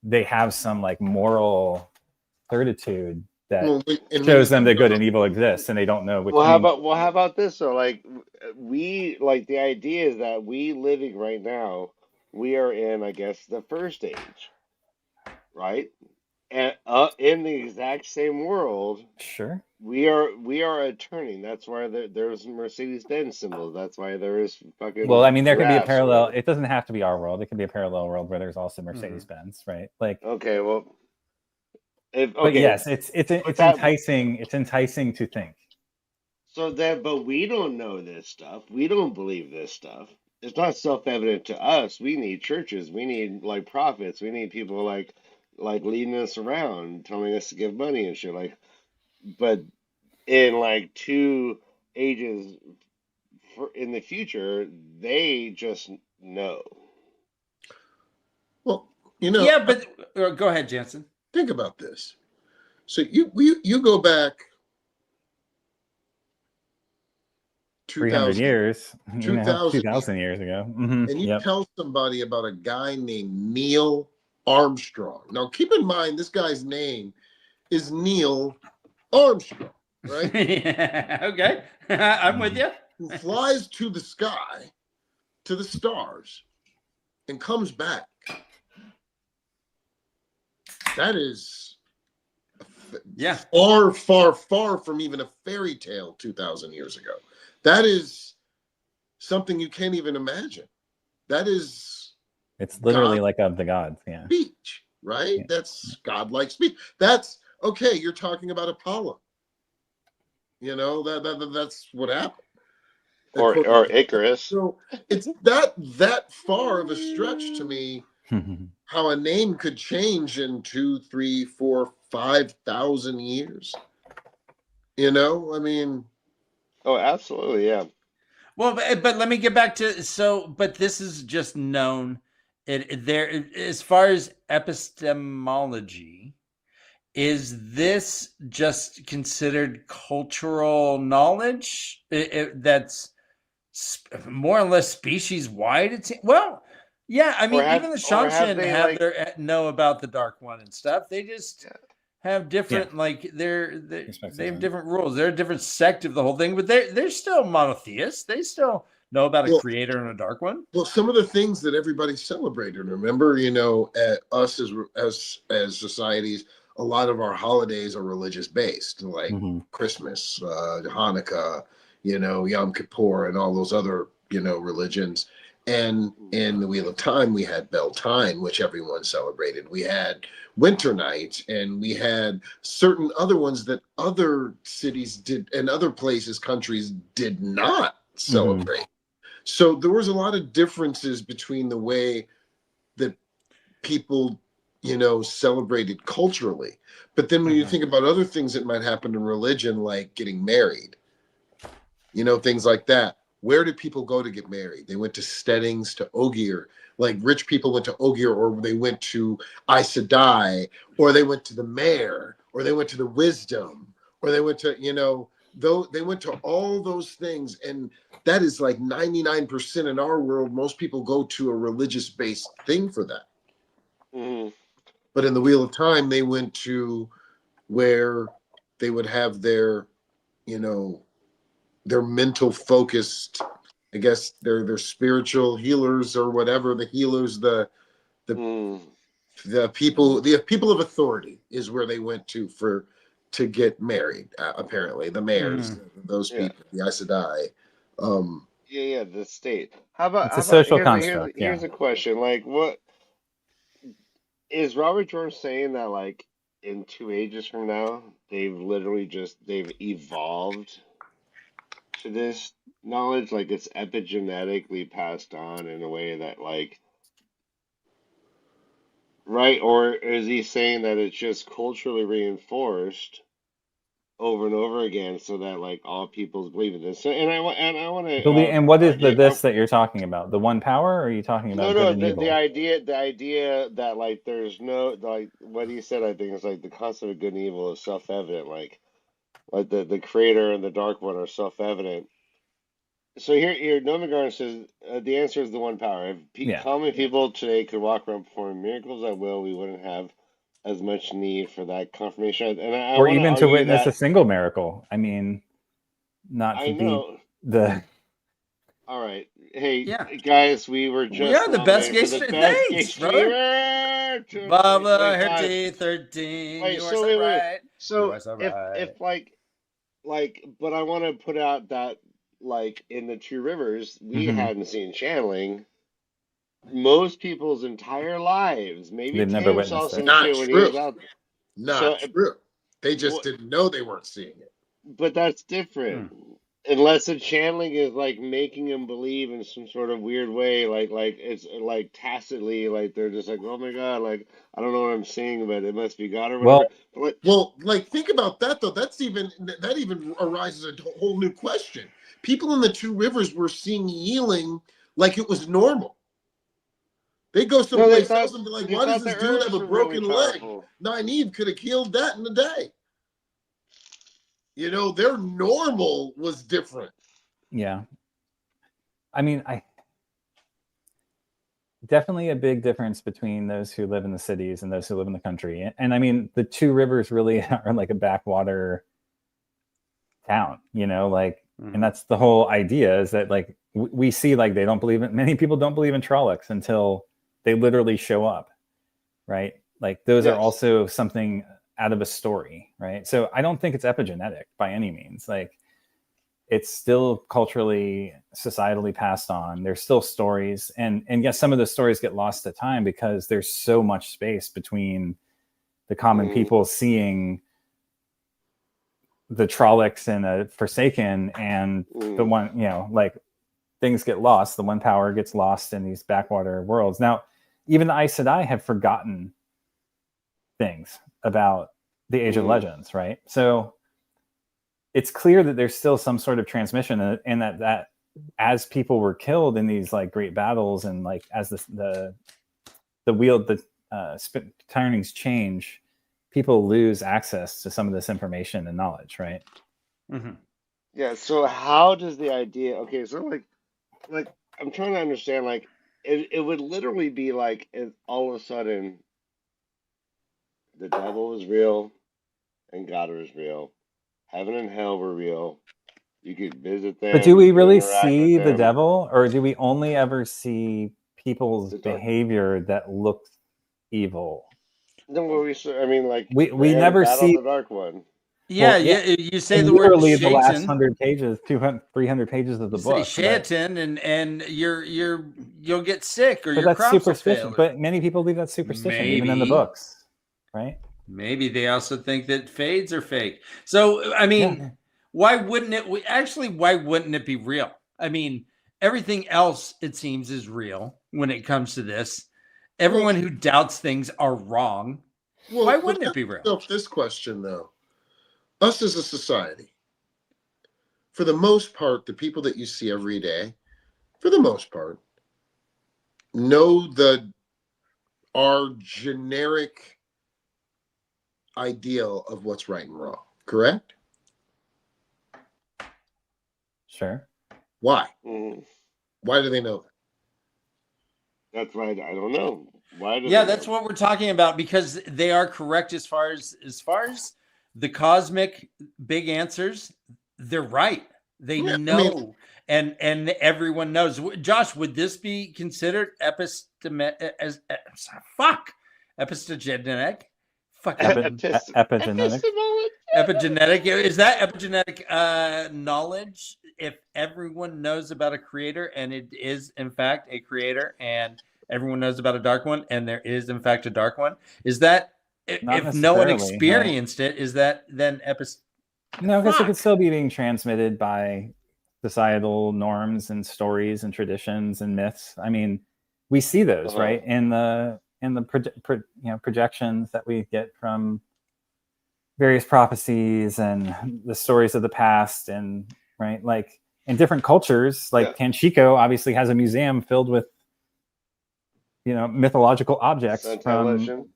they have some like moral certitude that shows them that good and evil exists, and they don't know which. Well, how about this? So, like, the idea is that we living right now, we are in, I guess, the first age, right? And in the exact same world, Sure. we are a turning. That's why there's Mercedes-Benz symbols. That's why there is fucking Well, I mean, there can be a graphs or parallel. whatever. It doesn't have to be our world. It can be a parallel world where there's also Mercedes-Benz, right? Like, Okay, well, but okay, yes, it's but that enticing. It's enticing to think. so that, but we don't know this stuff. We don't believe this stuff. It's not self-evident to us. We need churches. We need like prophets. We need people like leading us around, telling us to give money and shit. Like, but in like 2 ages in the future, they just know. Well, Yeah, but go ahead, Jensen. think about this. So you go back 300 years, 2,000 years ago, and you tell somebody about a guy named Neil Armstrong. Now, keep in mind, this guy's name is Neil Armstrong, right? Yeah, okay, I'm with you. Who flies to the sky, to the stars, and comes back. That is far, far, far from even a fairy tale 2,000 years ago. That is something you can't even imagine. That is... It's literally like of the gods, yeah. Speech, right? Yeah. That's godlike speech. That's okay. You're talking about Apollo. That's what happened. Or Icarus. So it's that far of a stretch to me. How a name could change in 2, 3, 4, 5,000 years. I mean. Oh, absolutely, yeah. Well, but let me get back to but this is just known. There, as far as epistemology, is this just considered cultural knowledge that's more or less species wide? Well, yeah. I mean, even the Shanshan know about the Dark One and stuff. They just have different they have different rules. They're a different sect of the whole thing, but they're still monotheists. They still know about a creator and a Dark One. Well, some of the things that everybody celebrated. Remember, us as societies, a lot of our holidays are religious based, like Christmas, Hanukkah, Yom Kippur, and all those other religions. And in the Wheel of Time, we had Beltane, which everyone celebrated. We had Winter Night, and we had certain other ones that other cities did, and other places, countries did not celebrate. So there was a lot of differences between the way that people, celebrated culturally. But then when you think about other things that might happen in religion, like getting married, things like that. Where did people go to get married? They went to steadings, to Ogier. Like rich people went to Ogier, or they went to Aes Sedai, or they went to the Mare, or they went to the Wisdom, or they went to, they went to all those things. And that is like 99% in our world. Most people go to a religious-based thing for that. Mm-hmm. But in the Wheel of Time, they went to where they would have their, their mental focused, I guess they're spiritual healers or whatever. The healers, the people of authority is where they went to get married. Apparently, the mayors, those people, the Aes Sedai. The state. How about it's a social construct? Here's a question. Like, what is Robert George saying that like in 2 ages from now they've evolved to this knowledge, like it's epigenetically passed on in a way that like, right? Or is he saying that it's just culturally reinforced over and over again, so that like all peoples believe in this. So, and I want to And what is the argue. this that you're talking about? The one power, or are you talking No, about good no, and the evil? idea, the idea that like there's no like what he said, I think is like the concept of good and evil is self-evident. Like the creator and the dark one are self-evident. So here, Nomagarden says the answer is the one power. If Yeah. common people today could walk around performing miracles at will, we wouldn't have as much need for that confirmation. And I Or want to even to argue witness a that single miracle. I mean, not I to be know. the All right, hey Yeah, guys, we were we just are the best nominated gay for the streamer. best gay Thanks, brother. streamer. Baba Wait, pause. Herty 13, Wait, you are so so wait. right. You So are so if right. but I want to put out that like in the Two Rivers, we Mhm. hadn't seen channeling most people's entire lives. Maybe They've never Tam saw witnessed it. some Not shit when he true. was out. Not So, true. They just wh- didn't know they weren't seeing it. but that's Hmm. different. Unless the channeling is like making them believe in some sort of weird way, like it's like tacitly, like they're just like, oh my God, like I don't know what I'm seeing, but it must be God or Well, whatever. But like, Well, like think about that though. That even arises a whole new question. People in the Two Rivers were seeing healing like it was normal. They go no, someplace else and be like, they "Why does thought the this dude have herbs a were really broken leg? powerful. Nynaeve could have killed that in a day." You know, their normal was different. yeah. I mean, I definitely a big difference between those who live in the cities and those who live in the country. And I mean, the Two Rivers really are like a backwater town, like, and that's the whole idea is that like we see like they don't believe in many people don't believe in Trollocs until they literally show up, right? Like those are Yes. also something out of a story, right? So I don't think it's epigenetic by any means. Like it's still culturally, societally passed on. There's still stories, and yes, some of those stories get lost to time because there's so much space between the common Mm, people seeing the Trollocs and a Forsaken and the mm. one, like things get lost. The one power gets lost in these backwater worlds. Now, even the Aes Sedai have forgotten things about the Age of Mm. Legends, right? So it's clear that there's still some sort of transmission, and that as people were killed in these like great battles, and like as the wheel, the turnings change, people lose access to some of this information and knowledge, right? Mm-hmm. Yeah, so how does the idea, okay, so like I'm trying to understand, like it would literally be like if all of a sudden the devil was real and God was real, heaven and hell were real. You could visit But do them, you we could really interact with see the them. devil, or do we only ever see people's The dark. behavior that looks evil? Then what I mean, like We Bran never battled see. the dark one. Yeah, Well, yeah, yeah. You say and the word literally the last Shaitan. 100 pages, 200, 300 pages of You the say book. But Shaitan, and you'll get sick or your that's crops will fail. superstition. But many people believe that's superstition, even in the Maybe, books, right? maybe they also think that fades are fake. So I mean, Yeah. why wouldn't it? Actually, why wouldn't it be real? I mean, everything else it seems is real when it comes to this. Well, Everyone who doubts things are wrong. Why but wouldn't it ask be real? yourself this question though: us as a society, for the most part, the people that you see every day, for the most part, know our generic ideal of what's right and wrong. Correct? Sure. Why? Mm. Why do they know that? That's right. I don't know. Why do Yeah, they that's know? what we're talking about because they are correct as far as the cosmic big answers. They're right. They Yeah, I mean, know, and everyone knows. Josh, would this be considered epistegenetic? Fucking Epigenetic. Epistemology. epigenetic. Is that epigenetic knowledge? If everyone knows about a creator and it is in fact a creator, and everyone knows about a dark one and there is in fact a dark one, is that Not if no one necessarily, right? experienced it, is that then No, because it could fuck? still be being transmitted by societal norms and stories and traditions and myths. I mean, we see those, Uh-huh. right, in the projections that we get from various prophecies and the stories of the past, and right, like in different cultures, like Tanchico obviously has a museum filled with mythological objects Sentai from legend.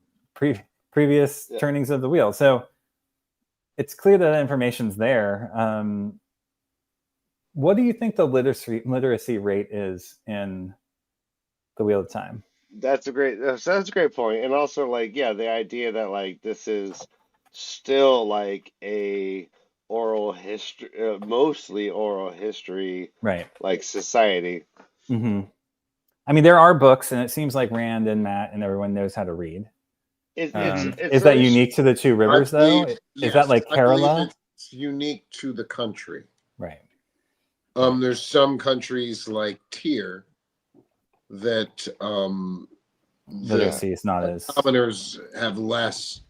previous turnings of the wheel. So it's clear that information's there. What do you think the literacy rate is in the Wheel of Time? That's a great point. And also, like, the idea that like this is still like a oral history, mostly oral history, Right. like society. Mm-hmm. I mean, there are books, and it seems like Rand and Matt and everyone knows how to read. It's is that unique to the Two Rivers, though? Is that like Kerala? I believe it's unique to the country. Right. There's some countries like Tyr that literacy is not as commoners have less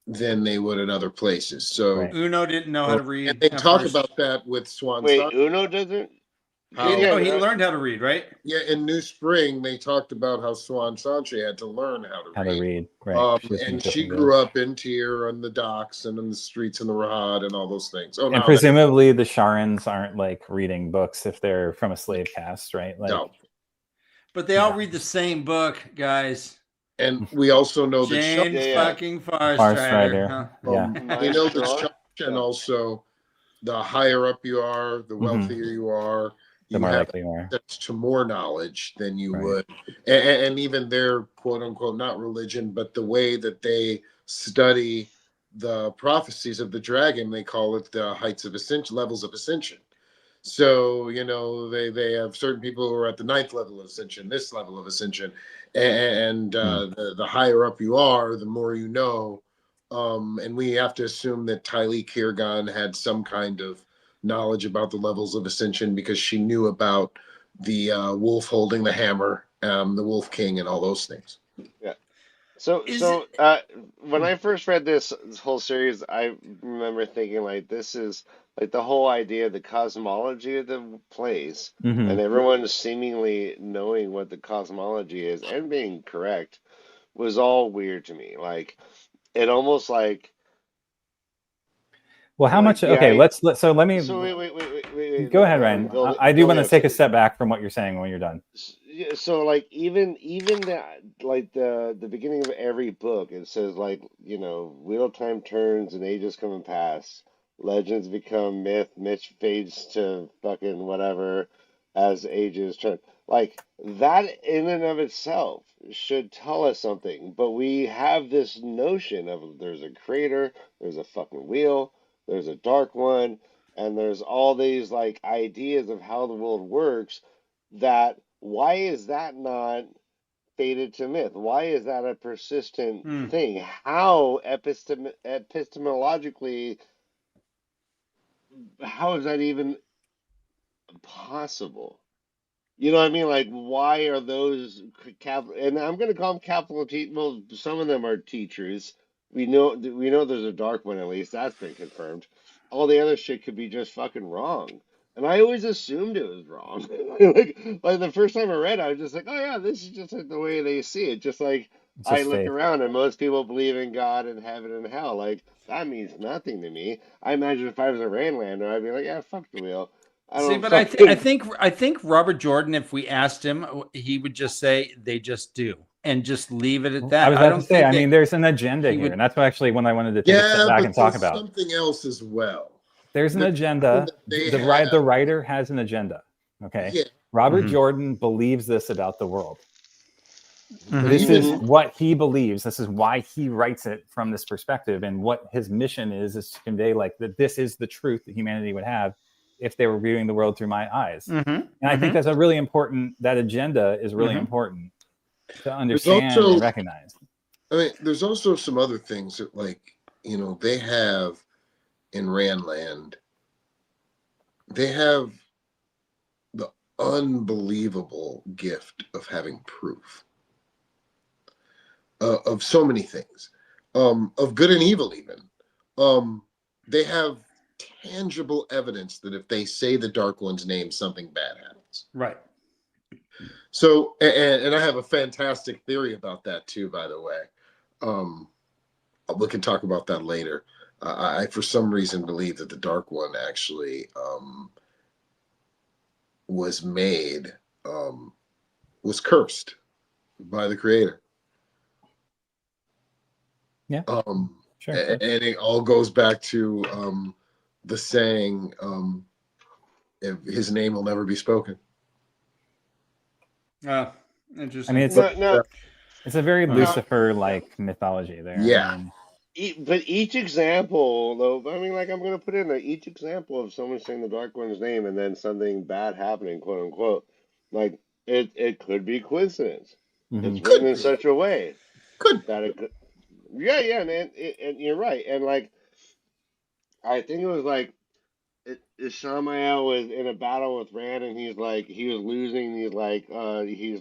than they would in other places. So Uno didn't know how to read. And they talk about that with Swan. Wait, Uno doesn't? He learned how to read, right? Yeah, in New Spring, they talked about how Swan Sanche had to learn how to read. Right. And she grew up in Tyr on the docks and in the streets in the Rahad and all those things. And presumably the Sharans aren't like reading books if they're from a slave caste, right? Like, no. But they all read the same book, guys. And we also know that James fucking Farstrider. Huh? Yeah. We know that and also the higher up you are, the wealthier you are, the more likely you are access to more knowledge than you would. And even their quote unquote, not religion, but the way that they study the prophecies of the dragon, they call it the heights of ascension, levels of ascension. So, they have certain people who are at the 9th level of ascension, this level of ascension. And the higher up you are, the more you know. And we have to assume that Tylee Kirgan had some kind of knowledge about the levels of ascension because she knew about the wolf holding the hammer, the Wolf King, and all those things. Yeah. So when I first read this whole series, I remember thinking like this is like the whole idea of the cosmology of the place, and everyone seemingly knowing what the cosmology is and being correct was all weird to me. Like it almost like. Well, how much? Okay, let's. So let me. So wait. Go ahead, Ryan. I do want to take a step back from what you're saying when you're done. So like even that, like the beginning of every book, it says like wheel of time turns and ages come and pass, legends become myth fades to fucking whatever as ages turn. Like that in and of itself should tell us something, but we have this notion of there's a creator, there's a fucking wheel, there's a dark one, and there's all these like ideas of how the world works. That why is that not faded to myth? Why is that a persistent thing? How epistemologically, how is that even possible? You know what I mean? Like, why are those and I'm going to call them capital teachers. Well, some of them are teachers. We know there's a dark one, at least that's been confirmed. All the other shit could be just fucking wrong. And I always assumed it was wrong. like the first time I read it, I was just like, oh yeah, this is just like the way they see it. Just like I look around and most people believe in God and heaven and hell. Like that means nothing to me. I imagine if I was a Randlander, I'd be like, yeah, fuck the wheel. But I think Robert Jordan, if we asked him, he would just say they just do and just leave it at that. I was about to say, I mean, there's an agenda here, and that's actually when I wanted to take a step back and talk about something else as well. There's an agenda. The writer has an agenda. Okay. Yeah. Robert Jordan believes this about the world. This is what he believes. This is why he writes it from this perspective. And what his mission is to convey like that this is the truth that humanity would have if they were viewing the world through my eyes. And I think that's a really important, that agenda is really important to understand and recognize. I mean, there's also some other things that like, they have in Randland, they have the unbelievable gift of having proof of so many things, of good and evil even. They have tangible evidence that if they say the Dark One's name, something bad happens. Right. So, and I have a fantastic theory about that too, by the way. We can talk about that later. I for some reason believe that the Dark One actually was made was cursed by the creator. Yeah, sure. And it all goes back to the saying, his name will never be spoken. Oh, I interesting. mean, No, it's a very no. Lucifer-like mythology there. Yeah. I mean, But each example, though, I mean, like I'm gonna put in there, each example of someone saying the Dark One's name and then something bad happening, quote unquote, like it could be coincidence. It's mhm. written Could in be. such a way Could. that it could, yeah, yeah, and you're right, and like I think it was like Ishamael was in a battle with Rand, and he was losing. He's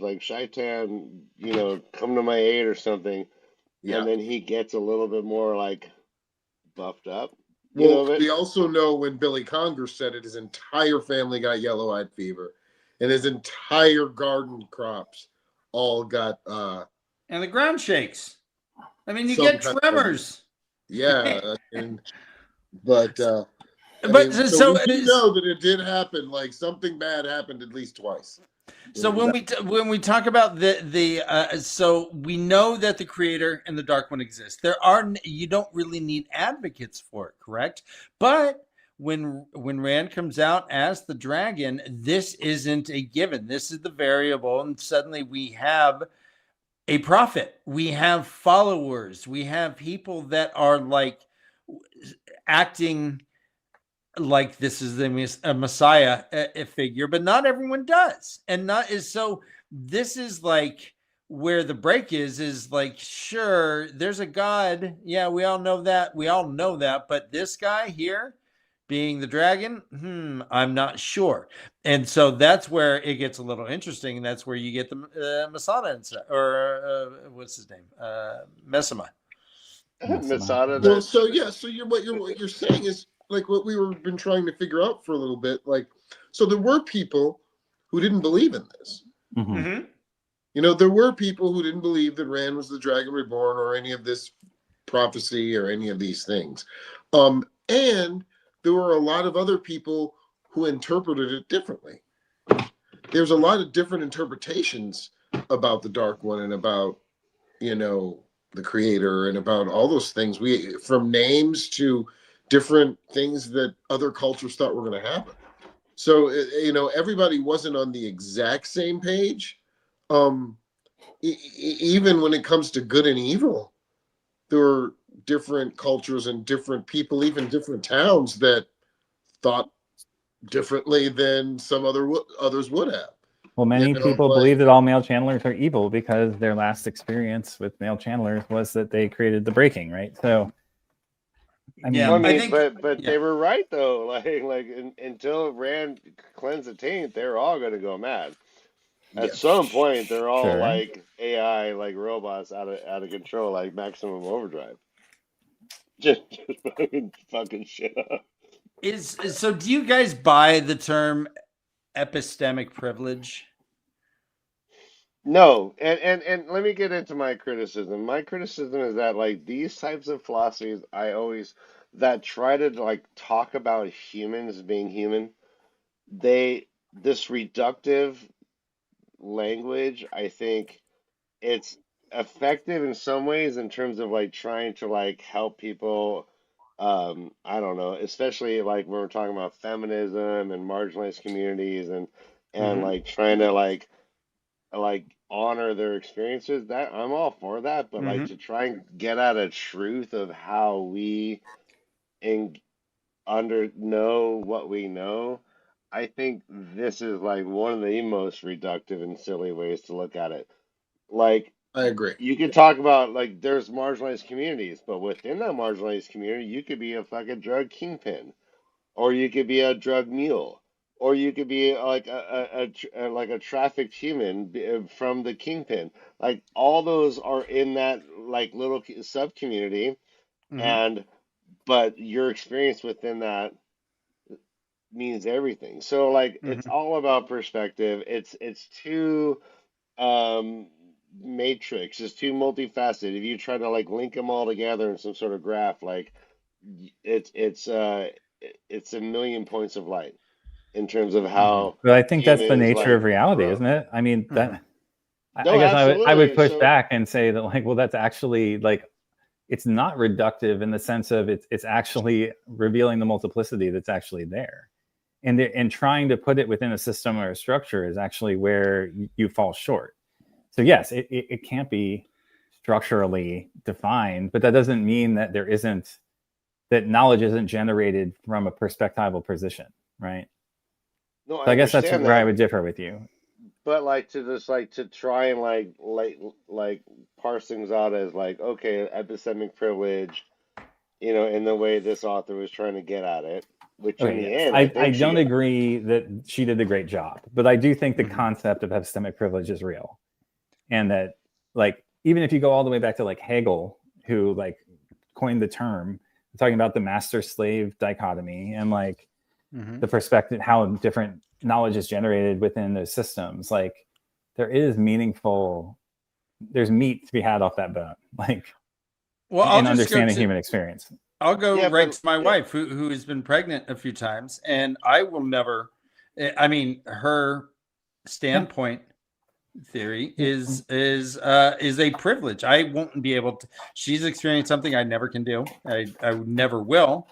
like Shaitan, come to my aid or something, Yeah. and then he gets a little bit more like buffed up, Well, but we also know when Billy Conger said it, his entire family got yellow-eyed fever, and his entire garden crops all got And the ground shakes. I mean, you some get kind of, tremors. yeah. But I But mean, so so we do know that it did happen. Like something bad happened at least twice. so when we talk about so we know that the creator and the Dark One exist. You don't really need advocates for it, correct? But when Rand comes out as the dragon, this isn't a given. This is the variable, and suddenly we have a prophet. We have followers. We have people that are like acting like this is a messiah figure, but not everyone does, and not is so. This is like where the break is like, sure, there's a god, yeah, we all know that, but this guy here being the dragon, I'm not sure. And so that's where it gets a little interesting, and that's where you get the Masada or what's his name, Messama. Masada, Well, that so yeah, so what you're saying is like what we were been trying to figure out for a little bit. Like, so there were people who didn't believe in this. Mhm. Mm-hmm. There were people who didn't believe that Rand was the Dragon Reborn or any of this prophecy or any of these things. And there were a lot of other people who interpreted it differently. There's a lot of different interpretations about the Dark One and about, the creator and about all those things. From names to different things that other cultures thought were going to happen. So, everybody wasn't on the exact same page. Um, Even when it comes to good and evil, there were different cultures and different people, even different towns that thought differently than others would have. Well, many people Like, believe that all male channelers are evil because their last experience with male channelers was that they created the breaking, right? So, I mean, Yeah, I I mean, think, but yeah. they were right though. Until Rand cleansed the taint, they're all gonna go mad. At yeah, some point, they're all sure. like AI, like robots, out of control, like maximum overdrive. Just fucking shit up. So do you guys buy the term epistemic privilege? No, and let me get into my criticism. My criticism is that like these types of philosophies, I always that try to like talk about humans being human, this reductive language, I think it's effective in some ways in terms of like trying to like help people. I don't know, especially like when we're talking about feminism and marginalized communities and Mm-hmm. like trying to like honor their experiences. That I'm all for that, but like Mm-hmm. to try and get at a truth of how we and under know what we know, I think this is like one of the most reductive and silly ways to look at it. Like I agree. you could talk about like there's marginalized communities, but within that marginalized community, you could be a fucking drug kingpin, or you could be a drug mule, or you could be like like a trafficked human from the kingpin. Like all those are in that like little sub community, Mm-hmm. and but your experience within that means everything. So like it's Mm-hmm. all about perspective. It's too um matrix, it's too multifaceted. If you try to like link them all together in some sort of graph, like it's it's a million points of light in terms of Mhm. how But I think that's the humans nature of like reality, grow. isn't it? I mean, that Mhm. No, I guess I would absolutely. push So back and say that, like, well, that's actually like, it's not reductive in the sense of it's actually revealing the multiplicity that's actually there, and trying to put it within a system or a structure is actually where you fall short. So yes, it can't be structurally defined, but that doesn't mean that that knowledge isn't generated from a perspectival position, right? no, So I I guess that's understand where I that, would differ with you. but like to just like to try and like parse things out as like okay, epistemic privilege, in the way this author was trying to get at it, which in Okay, the yes, end I I think don't she. agree that she did a great job, but I do think the Mhm. concept of epistemic privilege is real, and that, like, even if you go all the way back to like Hegel, who like coined the term, talking about the master slave dichotomy and like Mhm. the perspective, how different knowledge is generated within those systems, like there is meaningful, there's meat to be had off that bone, like Well, in understanding human experience. I'll go Yeah, right but to my yeah, wife who has been pregnant a few times, and I will never. I mean, her Yeah, standpoint theory yeah. is a privilege. I won't be able to. She's experienced something I never can do. I never will.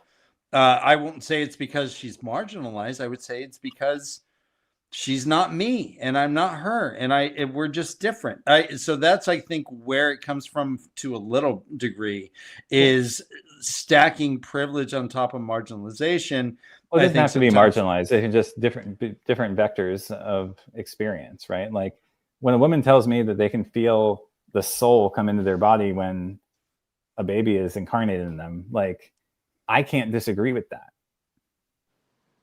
I won't say it's because she's marginalized. I would say it's because she's not me and I'm not her, and we're just different. So that's, I think, where it comes from to a little degree, yeah. is stacking privilege on top of marginalization. Well, it I doesn't think have to be sometimes. marginalized. It's just different vectors of experience, right? Like when a woman tells me that they can feel the soul come into their body when a baby is incarnated in them, like I can't disagree with that,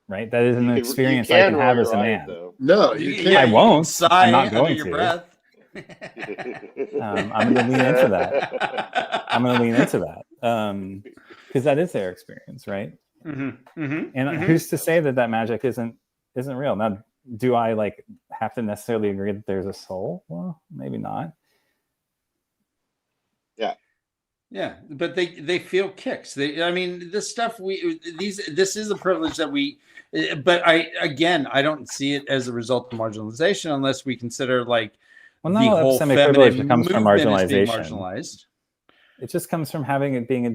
right? That is an You experience I can can roll have as your a eyes man. though. No, you Yeah, I can't. you can won't. I'm sigh not under going your to. breath. I'm going to lean into that. I'm going to lean into that because that is their experience, right? Mm-hmm, mm-hmm, And mm-hmm. who's to say that that magic isn't real? Now, do I like have to necessarily agree that there's a soul? Well, maybe not. Yeah. Yeah, but they feel kicks. I mean, this stuff this is a privilege that we. But I don't see it as a result of marginalization unless we consider like Well, not the all whole epistemic privilege feminine comes from movement as being marginalization. marginalized. It just comes from having it being a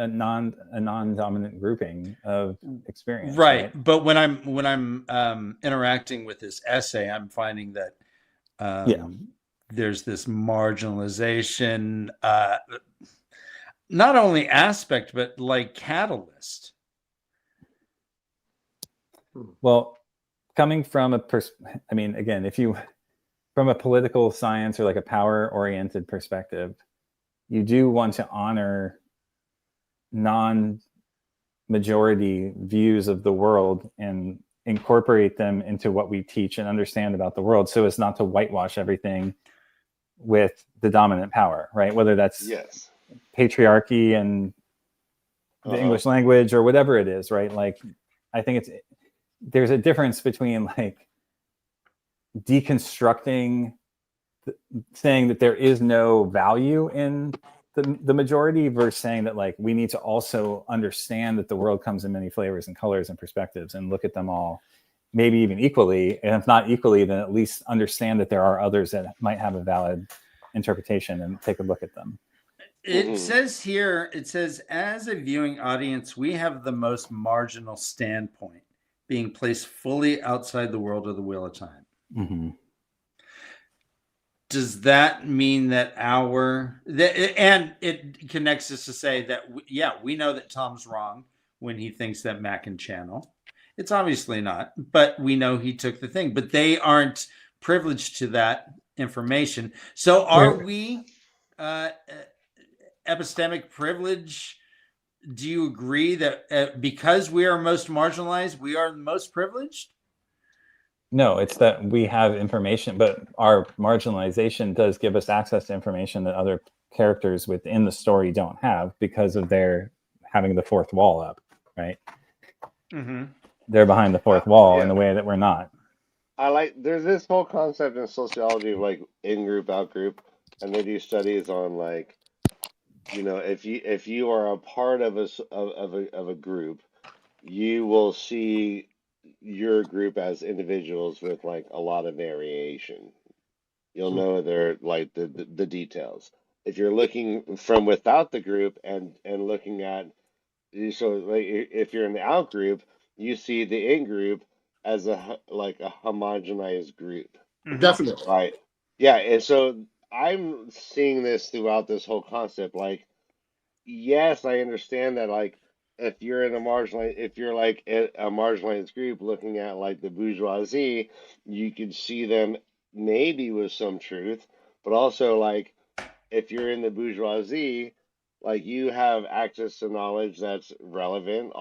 non-dominant grouping of experience, Right, right? but when I'm interacting with this essay, I'm finding that Yeah. there's this marginalization, not only aspect but like catalyst. Well, coming from I mean, again, if you from a political science or like a power-oriented perspective, you do want to honor non-majority views of the world and incorporate them into what we teach and understand about the world, so as not to whitewash everything with the dominant power, right? Whether that's Yes. patriarchy and the Uh-huh. English language or whatever it is, right? Like, I think there's a difference between like deconstructing, saying that there is no value in the majority versus saying that like we need to also understand that the world comes in many flavors and colors and perspectives and look at them all maybe even equally, and if not equally, then at least understand that there are others that might have a valid interpretation and take a look at them. It says here, as a viewing audience, we have the most marginal standpoint, being placed fully outside the world of the Wheel of Time. Mm-hmm. Does that mean that and it connects us to say that, we know that Tom's wrong when he thinks that Mac can channel. It's obviously not, but we know he took the thing, but they aren't privileged to that information. So are we epistemic privilege? Do you agree that because we are most marginalized, we are the most privileged? No, it's that we have information, but our marginalization does give us access to information that other characters within the story don't have because of their having the fourth wall up, right? Mm-hmm. They're behind the fourth wall in Yeah. the way that we're not. There's this whole concept in sociology of like in group, out group, and they do studies on like if you are a part of of a group, you will see your group as individuals with like a lot of variation. You'll know they're like the details. If you're looking from without the group and looking at, so like if you're in the out group, you see the in group as like a homogenized group, Definitely. right? Yeah, and so I'm seeing this throughout this whole concept. Like, yes, I understand that. Like, if you're like a marginalized group looking at like the bourgeoisie, you could see them maybe with some truth, but also like if you're in the bourgeoisie, like you have access to knowledge that's relevant,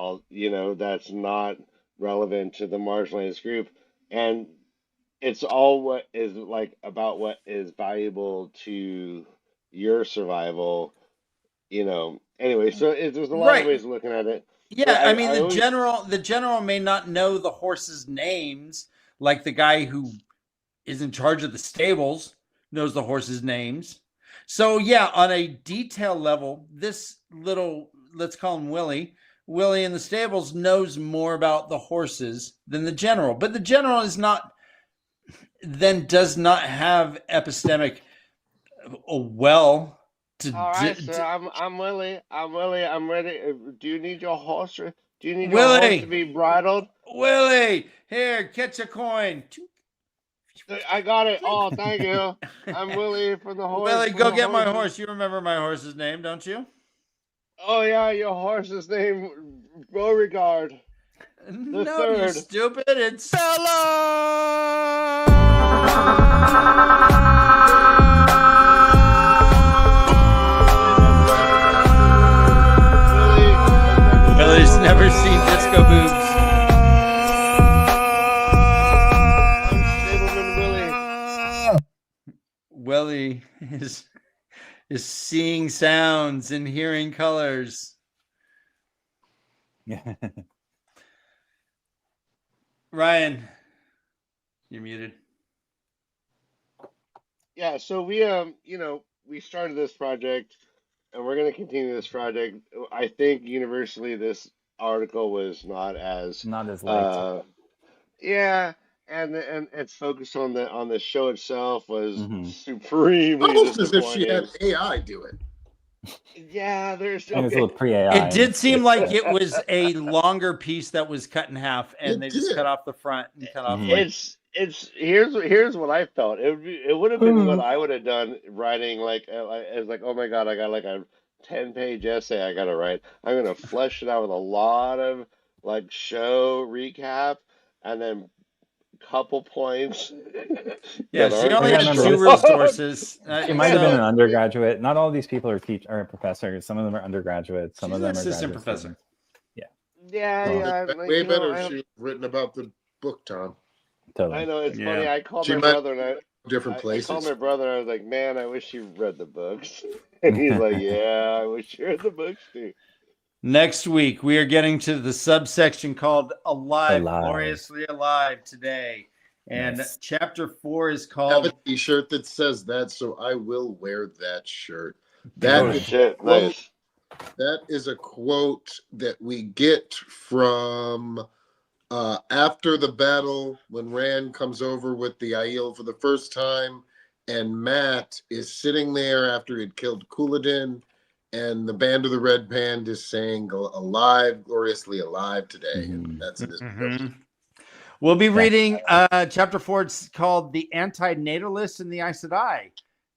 that's not relevant to the marginalized group, and it's all what is like about what is valuable to your survival. Anyway, so there's a lot of Right. ways of looking at it, but Yeah, I mean I always, the general may not know the horses' names like the guy who is in charge of the stables knows the horses' names. So yeah, on a detail level, this little, let's call him Willie in the stables knows more about the horses than the general. But the general does not have epistemic well all right, sir, I'm Willie, I'm ready. Do you need your horse? Do you need your horse to Willie, be bridled? Willie, here, catch a coin. I got it. Oh, thank you. I'm Willie Willie, from go the get my horses. horse. You remember my horse's name, don't you? Oh yeah, your horse's name Beauregard the No, you third. stupid. It's Bella. Willie's never seen disco boobs. Stableman Willie is seeing sounds and hearing colors. Yeah. Ryan, you're muted. Yeah, so we started this project and we're going to continue this project. I think universally this article was not as Not as liked. yeah, and its focus on the show itself was Mhm. supremely Almost as if she had disappointing. AI do it. Yeah, there's And it's a okay. little pre-AI. It did seem like it was a longer piece that was cut in half, and It they just did. cut off the front and cut off Mhm. like. It's here's what I felt. It would have been what I would have done writing as like, oh my God, I got like a 10-page essay I gotta write. I'm gonna flesh it out with a lot of like show recap and then couple points Yeah, that she aren't only gotta had remember two this- resources. She might have been an So undergraduate. Not all these people are professors. Some of them are undergraduates. Some she's of an them are assistant graduate professor. students. Yeah, Well, yeah. Like, Way better I if don't, she written about the book, Tom. I Totally. know it's funny. Yeah. I called She my might brother and different I places. called my brother and I was like, man, I wish you read the books. And he's like, yeah, I wish you read the books too. Next week, we are getting to the subsection called Alive, Alive. Gloriously Alive today. And Nice. chapter 4 is I have called a T-shirt that says that, so I will wear that shirt. Oh That is shit, quote- nice. That is a quote that we get from after the battle when Rand comes over with the Aiel for the first time, and Matt is sitting there after he'd killed Couladin, and the Band of the Red Band is saying "Alive, gloriously alive today," and that's in this. We'll be reading chapter 4. It's called The Anti-Natalist and the Aes Sedai.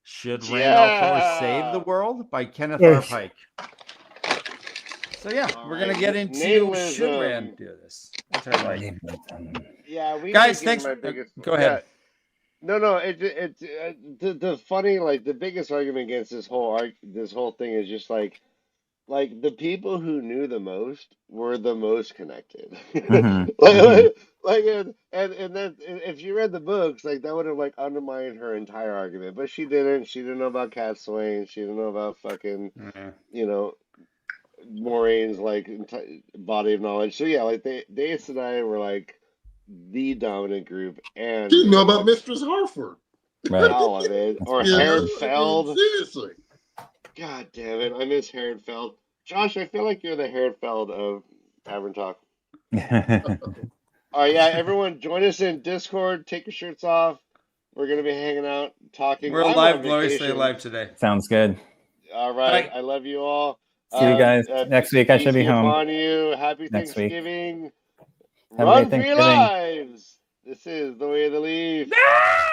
Should Randolph Thor save the world? By Kenneth R. Pike. So yeah, All we're gonna right, get into natalism. should Rand do this? Anti-Pike. Yeah, we Guys, did get thanks. my biggest. Go ahead. Yeah. No, the funny like the biggest argument against this whole thing is just like the people who knew the most were the most connected. Mhm. And then if you read the books, like that would have like undermined her entire argument, but she didn't. She didn't know about Cat Swain. She didn't know about fucking Moraine's like body of knowledge. So yeah, like the Aes Sedai were like the dominant group, and Do you know about Mistress Harford? Right. all of it, or Yeah, Herod I mean, Feld. seriously. God damn it. I miss Herrenfeld. Josh, I feel like you're the Herrenfeld of Tavern Talk. All right, yeah, everyone join us in Discord. Take your shirts off. We're going to be hanging out, talking. We're I'm on alive, gloriously vacation. alive today. Sounds good. All right. Bye. I love you all. See you guys next week. I Peace should be be home upon you. Happy next week. Thanksgiving. Have a great Run for your Thanksgiving. lives. This is the way of the leaf. Ah!